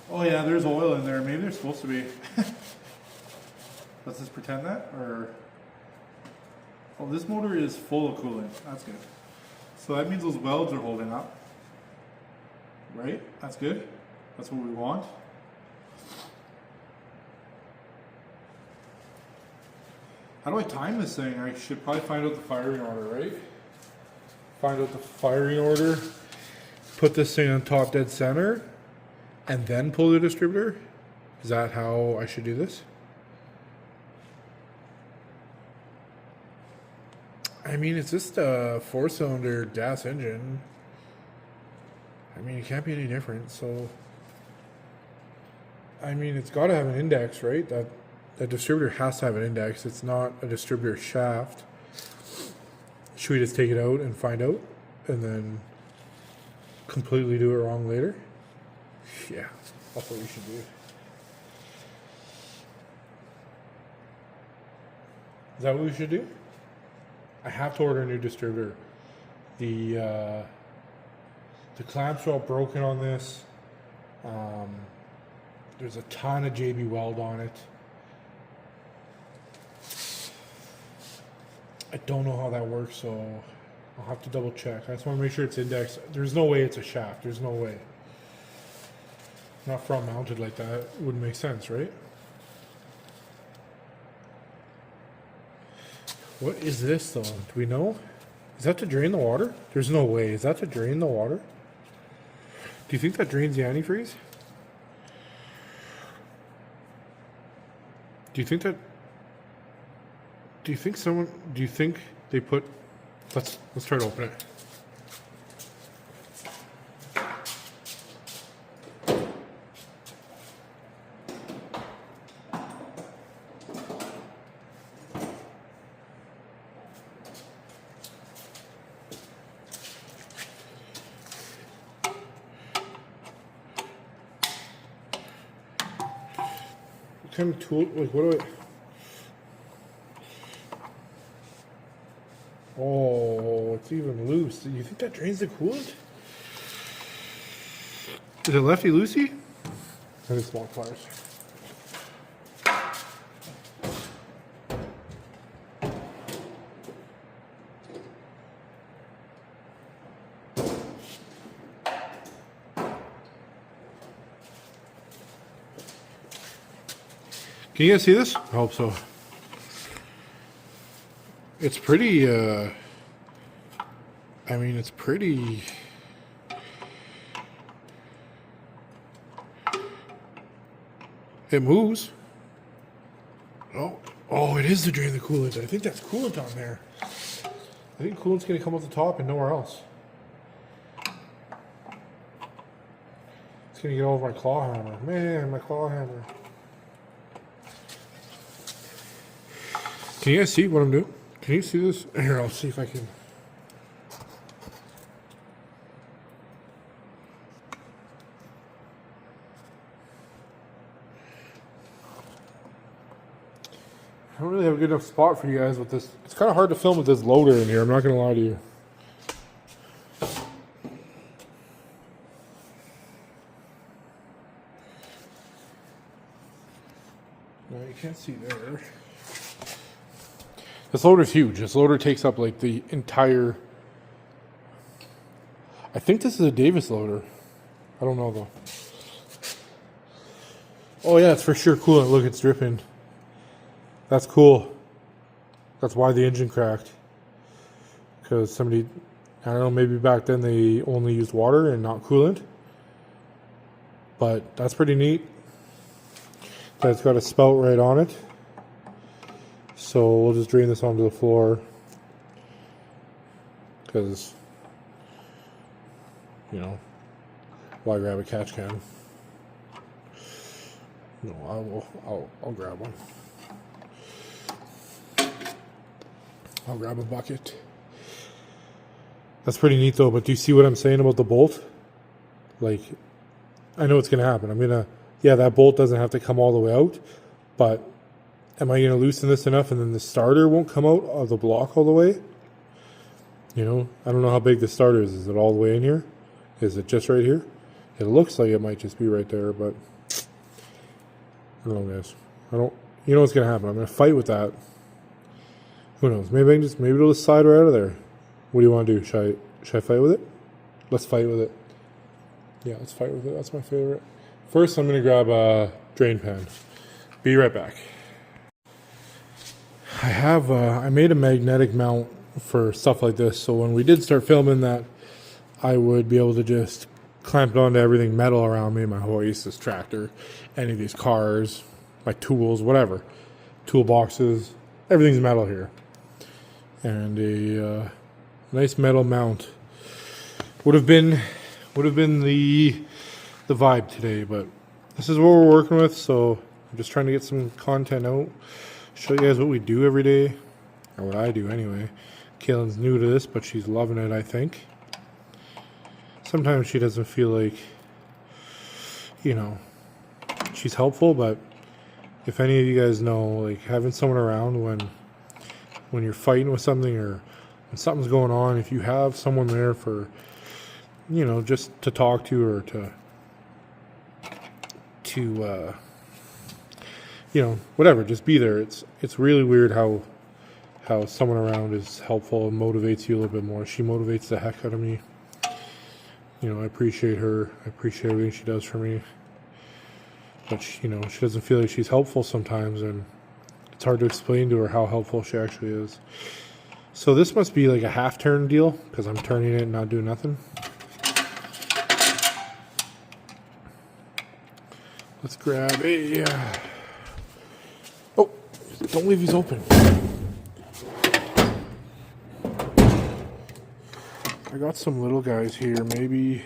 Oh yeah, there's oil in there. Maybe there's supposed to be. Let's just pretend that, or... Oh, this motor is full of coolant. That's good. So that means those welds are holding up. Right? That's good. That's what we want. How do I time this thing? I should probably find out the firing order, right? Find out the firing order, put this thing on top dead center, and then pull the distributor? Is that how I should do this? I mean, it's just a 4-cylinder gas engine. I mean, it can't be any different, so... I mean, it's got to have an index, right? That distributor has to have an index. It's not a distributor shaft. Should we just take it out and find out? And then completely do it wrong later? Yeah, that's what we should do. Is that what we should do? I have to order a new distributor. The clamps are all broken on this. There's a ton of JB Weld on it. I don't know how that works, so I'll have to double check. I just want to make sure it's indexed. There's no way it's a shaft. There's no way. Not front mounted like that. It wouldn't make sense, right? What is this though? Do we know? Is that to drain the water? There's no way. Is that to drain the water? Do you think that drains the antifreeze? Do you think that... Do you think they put... Let's try to open it. kind of tool, like what do I... Oh, it's even loose. Do you think that drains the coolant? Is it lefty loosey? I think small pliers. Can you guys see this? I hope so. It's pretty, I mean, it's pretty... It moves. Oh, it is to drain the coolant. I think that's coolant on there. I think coolant's going to come off the top and nowhere else. It's going to get all over my claw hammer. Man, my claw hammer. Can you guys see what I'm doing? Can you see this? Here, I'll see if I can. I don't really have a good enough spot for you guys with this. It's kind of hard to film with this loader in here. I'm not going to lie to you. No, you can't see there. This loader's huge. This loader takes up like the entire... I think this is a Davis loader. I don't know though. Oh yeah, it's for sure coolant. Look, it's dripping. That's cool. That's why the engine cracked. Because somebody, I don't know, maybe back then they only used water and not coolant. But that's pretty neat. That it's got a spout right on it. So we'll just drain this onto the floor. Because, you know, why grab a catch can? No, I'll grab one. I'll grab a bucket. That's pretty neat though, but do you see what I'm saying about the bolt? Like, I know it's going to happen. Yeah, that bolt doesn't have to come all the way out, but am I going to loosen this enough and then the starter won't come out of the block all the way? You know, I don't know how big the starter is. Is it all the way in here? Is it just right here? It looks like it might just be right there, but I don't know, guys. You know what's going to happen. I'm going to fight with that. Who knows? Maybe it'll just slide right out of there. What do you want to do? Should I fight with it? Let's fight with it. Yeah, let's fight with it. That's my favorite. First, I'm going to grab a drain pan. Be right back. I made a magnetic mount for stuff like this, so when we did start filming that, I would be able to just clamp it onto everything metal around me, my hoist, this tractor, any of these cars, my tools, whatever. Toolboxes, everything's metal here. And a nice metal mount would have been the vibe today, but this is what we're working with, so I'm just trying to get some content out, show you guys what we do every day, or what I do anyway. Kaylin's new to this, but she's loving it, I think. Sometimes she doesn't feel like, you know, she's helpful, but if any of you guys know, like, having someone around when you're fighting with something or when something's going on, if you have someone there for, you know, just to talk to or to you know, whatever, just be there. It's really weird how someone around is helpful and motivates you a little bit more. She motivates the heck out of me. You know, I appreciate her. I appreciate everything she does for me. But she, you know, she doesn't feel like she's helpful sometimes, and it's hard to explain to her how helpful she actually is. So this must be like a half turn deal, because I'm turning it and not doing nothing. Let's grab a... Oh, don't leave these open. I got some little guys here. Maybe...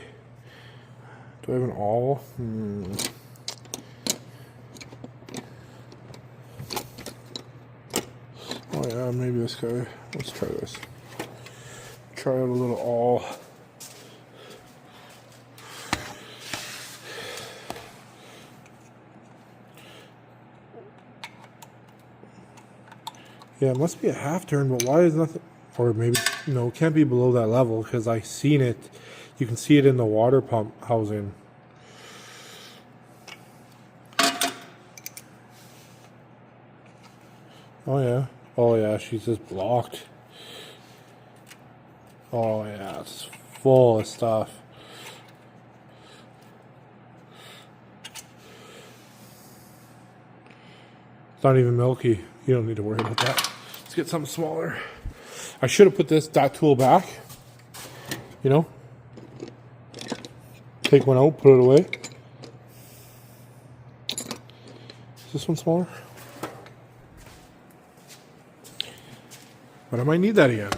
Do I have an awl? Oh yeah, maybe this guy. Let's try this. Try out a little awl. Yeah, it must be a half turn, but why is nothing? Or maybe, no, it can't be below that level because I seen it. You can see it in the water pump housing. Oh yeah. Oh yeah, she's just blocked. Oh yeah, it's full of stuff. It's not even milky. You don't need to worry about that. Let's get something smaller. I should have put that tool back. You know? Take one out, put it away. Is this one smaller? But I might need that again.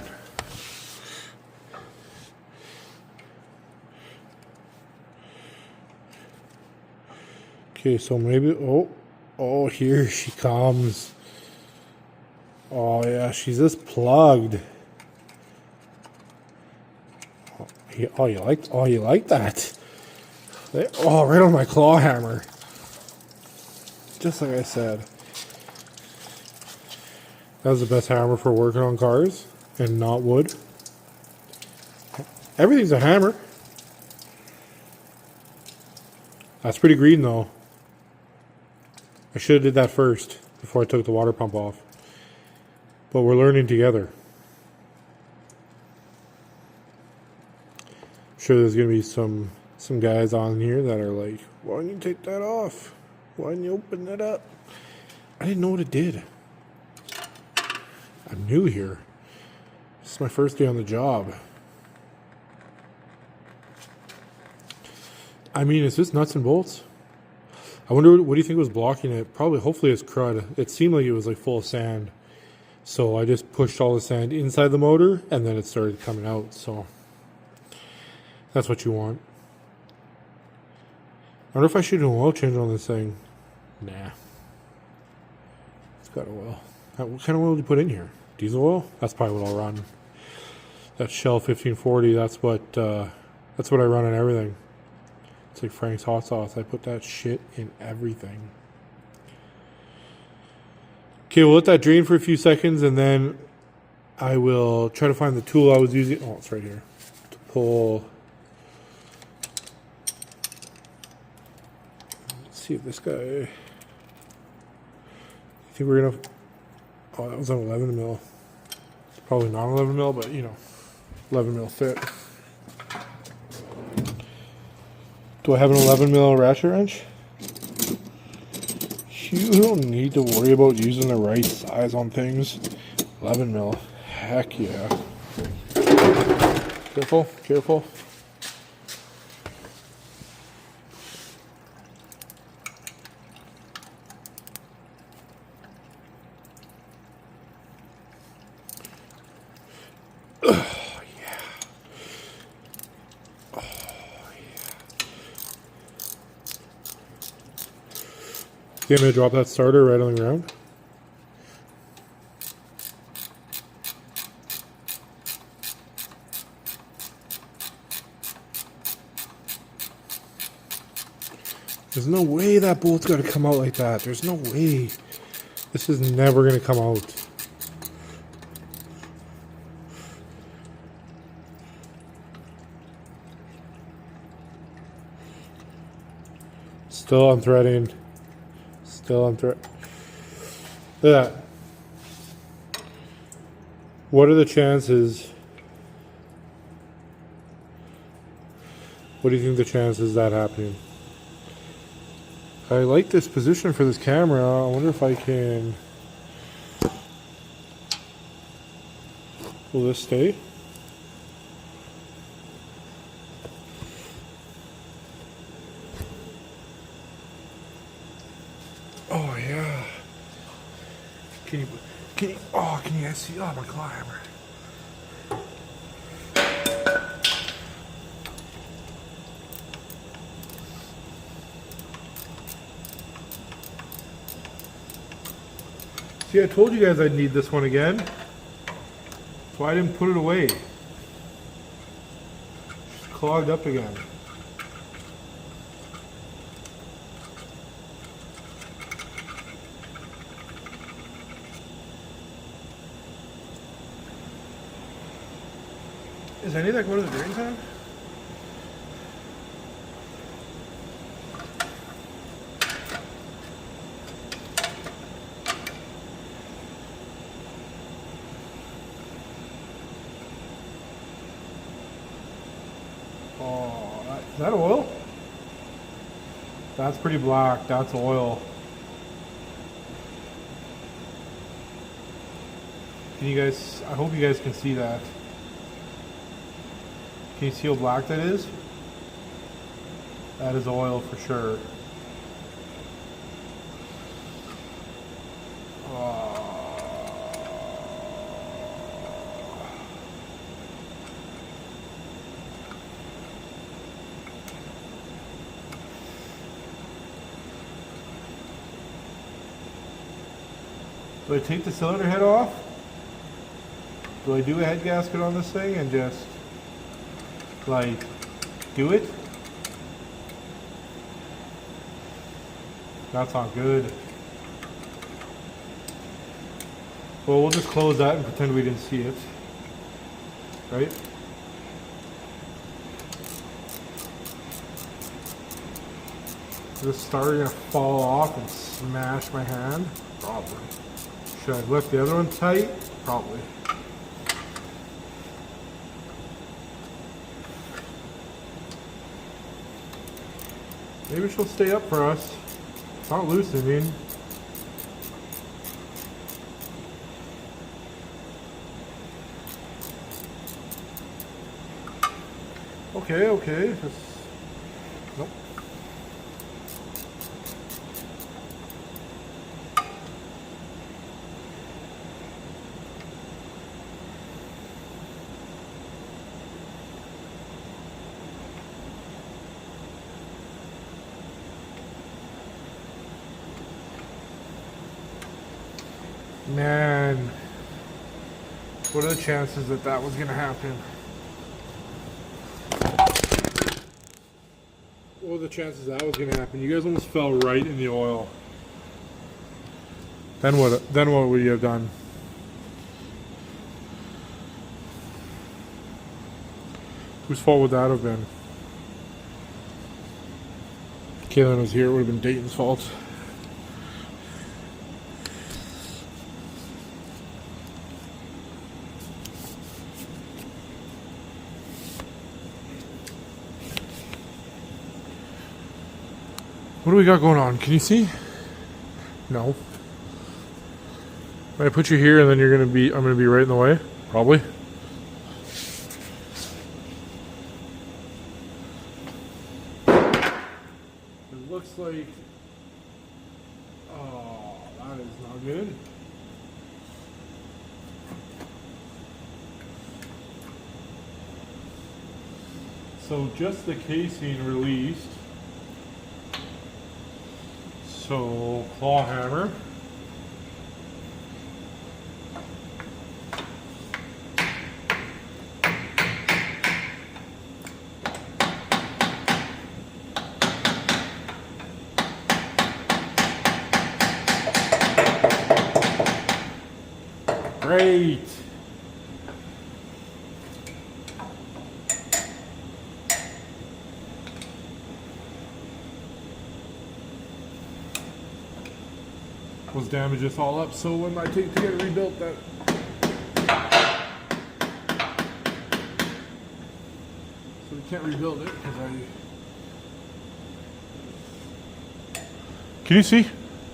Okay, so maybe, oh, here she comes. Oh yeah, she's just plugged. Oh, you like that? Oh, right on my claw hammer. Just like I said. That was the best hammer for working on cars and not wood. Everything's a hammer. That's pretty green though. I should have did that first before I took the water pump off. But we're learning together. I'm sure there's gonna be some guys on here that are like, why didn't you take that off? Why didn't you open that up? I didn't know what it did. I'm new here. This is my first day on the job. I mean, is this nuts and bolts? I wonder, what do you think was blocking it? Probably, hopefully it's crud. It seemed like it was like full of sand. So I just pushed all the sand inside the motor and then it started coming out. So that's what you want. I wonder if I should do an oil change on this thing. Nah. It's got oil. What kind of oil do you put in here? Diesel oil? That's probably what I'll run. That Shell 1540, that's what I run in everything. It's like Frank's hot sauce. I put that shit in everything. Okay, we'll let that drain for a few seconds and then I will try to find the tool I was using. Oh, it's right here. To pull. Let's see if this guy. I think we're gonna. Oh, that was an 11 mil. Probably not 11 mil, but you know, 11 mil fit. Do I have an 11 mil ratchet wrench? You don't need to worry about using the right size on things. 11 mil. Heck yeah. Careful, careful. See, I'm going to drop that starter right on the ground. There's no way that bolt's got to come out like that. There's no way. This is never going to come out. Still unthreading. Still unthreading. Look at that. What are the chances? What do you think the chances of that happening? I like this position for this camera. I wonder if I can. Will this stay? Oh yeah. Can you guys see? Oh, my claw hammer. See, I told you guys I'd need this one again. That's why I didn't put it away. It's clogged up again. Is any of that going to the drain tank? Oh, is that oil? That's pretty black. That's oil. Can you guys, I hope you guys can see that. Can you see how black that is? That is oil for sure. Do I take the cylinder head off? Do I do a head gasket on this thing and just like do it? That's not good. Well, we'll just close that and pretend we didn't see it. Right? This starter gonna fall off and smash my hand? Probably. Should I lift the other one tight? Probably. Maybe she'll stay up for us. It's not loosening. Okay, okay. Nope. Man, what are the chances that that was going to happen? What were the chances that was going to happen? You guys almost fell right in the oil. Then what? Then what would you have done? Whose fault would that have been? If Kaylin was here, it would have been Dayton's fault. What do we got going on? Can you see? No. I put you here and then you're gonna be, I'm gonna be right in the way? Probably. It looks like, oh, that is not good. So just the casing released. So, claw hammer. Great. Was damage this all up, so when I take to get it rebuilt, that so we can't rebuild it because Can you see?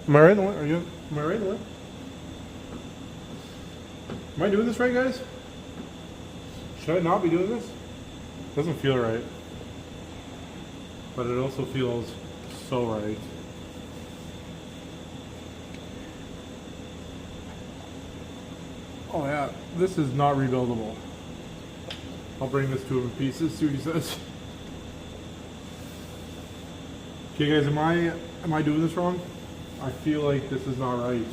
Am I right in the way? Am I right in the way? Am I doing this right, guys? Should I not be doing this? Doesn't feel right, but it also feels so right. Oh yeah, this is not rebuildable. I'll bring this to him in pieces, see what he says. Okay guys, am I doing this wrong? I feel like this is not right.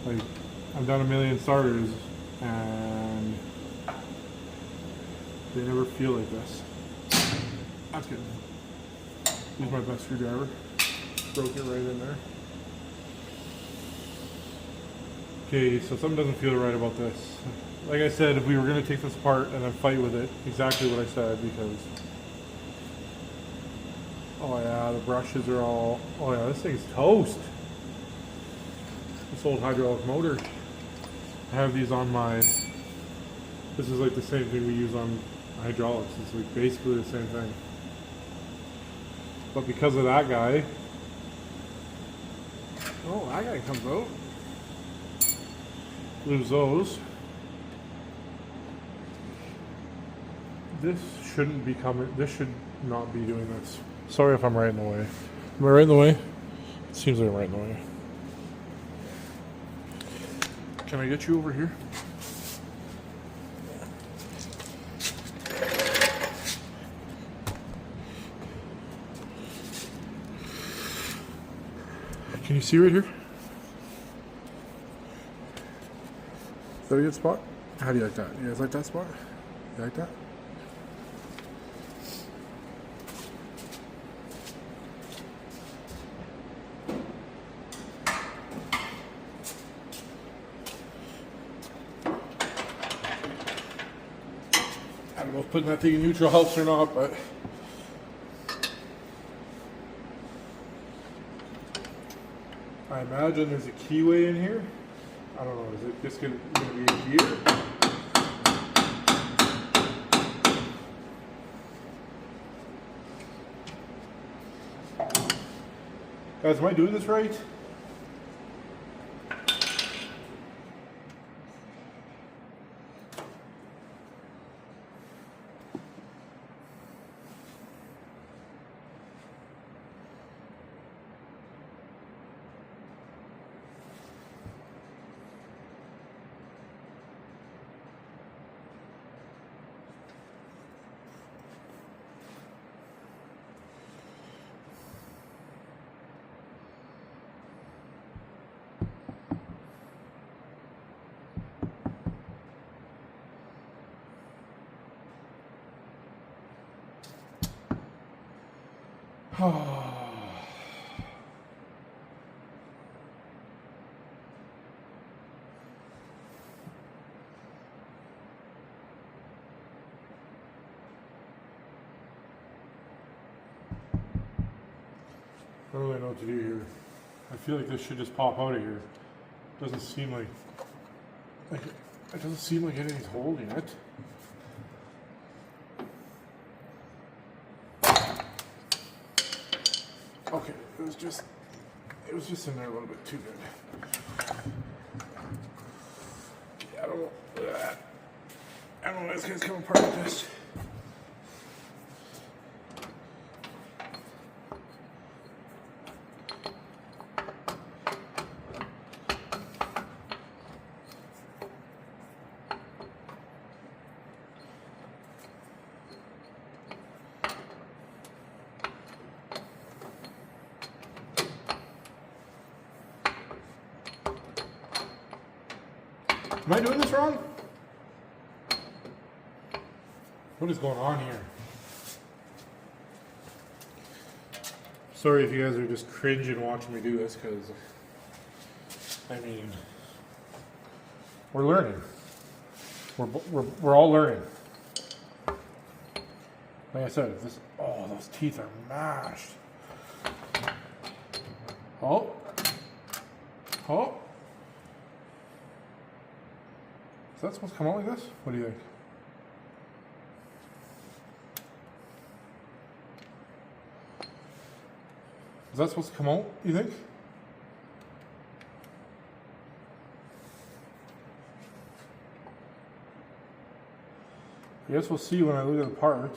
Like, I've done a million starters and they never feel like this. That's good. Use my best screwdriver. Broke it right in there. Okay, so something doesn't feel right about this. Like I said, if we were going to take this apart and then fight with it, exactly what I said, because... Oh yeah, the brushes are all... Oh yeah, this thing's toast. This old hydraulic motor. I have these on my... This is like the same thing we use on hydraulics. It's like basically the same thing. But because of that guy... Oh, that guy comes out. Lose those. This shouldn't be coming. This should not be doing this. Sorry if I'm right in the way. Am I right in the way? It seems like I'm right in the way. Can I get you over here? Can you see right here? Is that a good spot? How do you like that? You guys like that spot? You like that? I don't know if putting that thing in neutral helps or not, but I imagine there's a keyway in here. I don't know, is it just gonna be in here? Guys, am I doing this right? I don't really know what to do here. I feel like this should just pop out of here. Doesn't seem like it doesn't seem like anything's holding it. Okay, it was just in there a little bit too good. Yeah, I don't know. This guy's coming apart with this. Am I doing this wrong? What is going on here? Sorry if you guys are just cringing watching me do this, because I mean, we're learning. We're all learning. Like I said, if this, oh, those teeth are mashed. Oh, oh. Is that supposed to come out like this? What do you think? Is that supposed to come out, you think? I guess we'll see when I look at the part.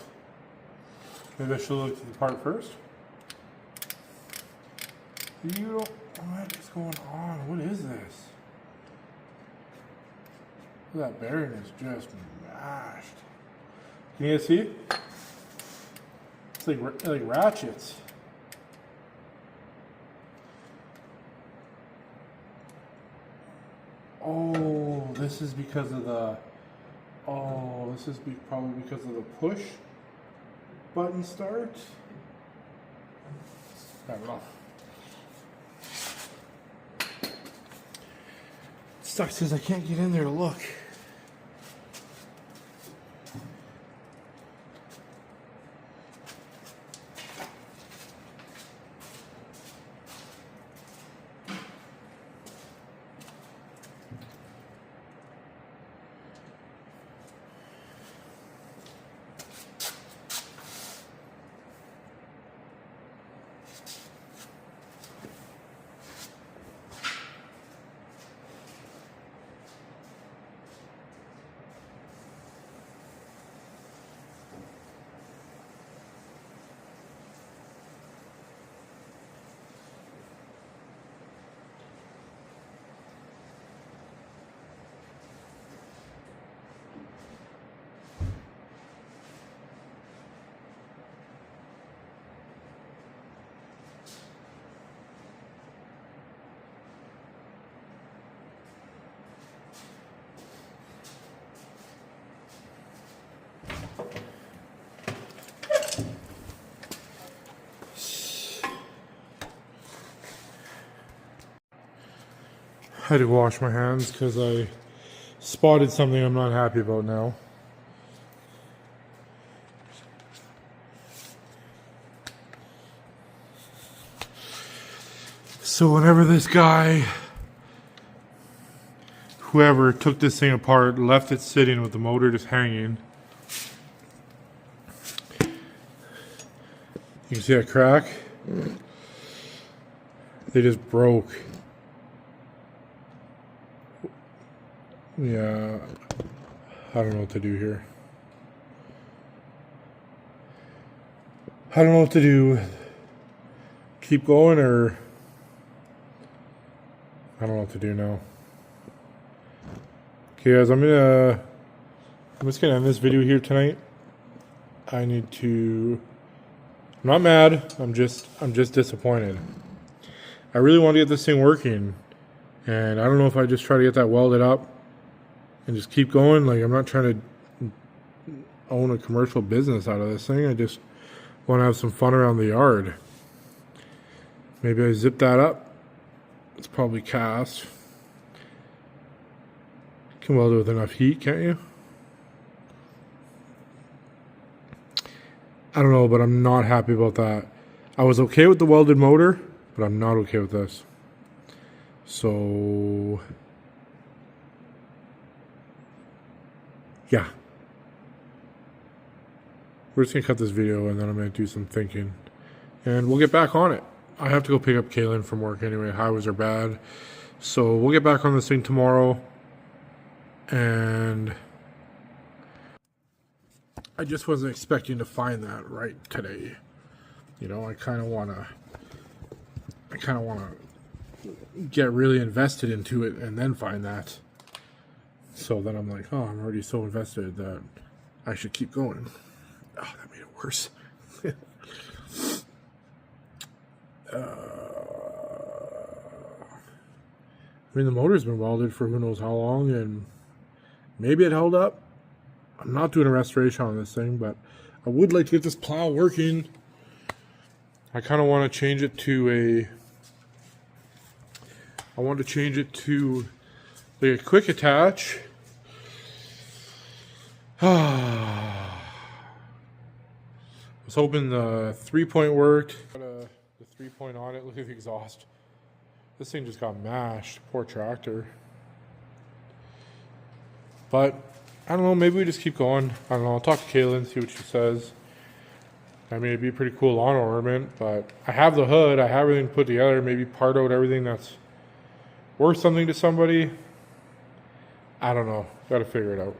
Maybe I should look at the part first. What is going on? What is this? That bearing is just mashed. Can you guys see? It's like ratchets. Oh, this is because of the. Oh, this is probably because of the push button start. I don't know. Sucks because I can't get in there to look. I had to wash my hands because I spotted something I'm not happy about now. So whenever this guy, whoever took this thing apart, left it sitting with the motor just hanging, you can see that crack? They just broke. Yeah, I don't know what to do here. I don't know what to do. Keep going, or I don't know what to do now. Okay, guys, I'm just gonna end this video here tonight. I need to. I'm not mad. I'm just disappointed. I really want to get this thing working, and I don't know if I just try to get that welded up and just keep going. Like, I'm not trying to own a commercial business out of this thing. I just want to have some fun around the yard. Maybe I zip that up. It's probably cast. You can weld it with enough heat, can't you? I don't know, but I'm not happy about that. I was okay with the welded motor, but I'm not okay with this. So yeah, we're just gonna cut this video and then I'm gonna do some thinking and we'll get back on it. I have to go pick up Kaylin from work anyway. Highways are bad, so we'll get back on this thing tomorrow. And I just wasn't expecting to find that right today. You know, I kind of wanna get really invested into it and then find that. So then I'm like, oh, I'm already so invested that I should keep going. Oh, that made it worse. I mean, the motor's been welded for who knows how long, and maybe it held up. I'm not doing a restoration on this thing, but I would like to get this plow working. I kind of want to change it to like a quick attach. I was hoping the 3-point worked. Got the 3-point on it. Look at the exhaust. This thing just got mashed. Poor tractor. But I don't know. Maybe we just keep going. I don't know. I'll talk to Kaylin, see what she says. I mean, it'd be a pretty cool lawn ornament, but I have the hood. I have everything put together. Maybe part out everything that's worth something to somebody. I don't know. Got to figure it out.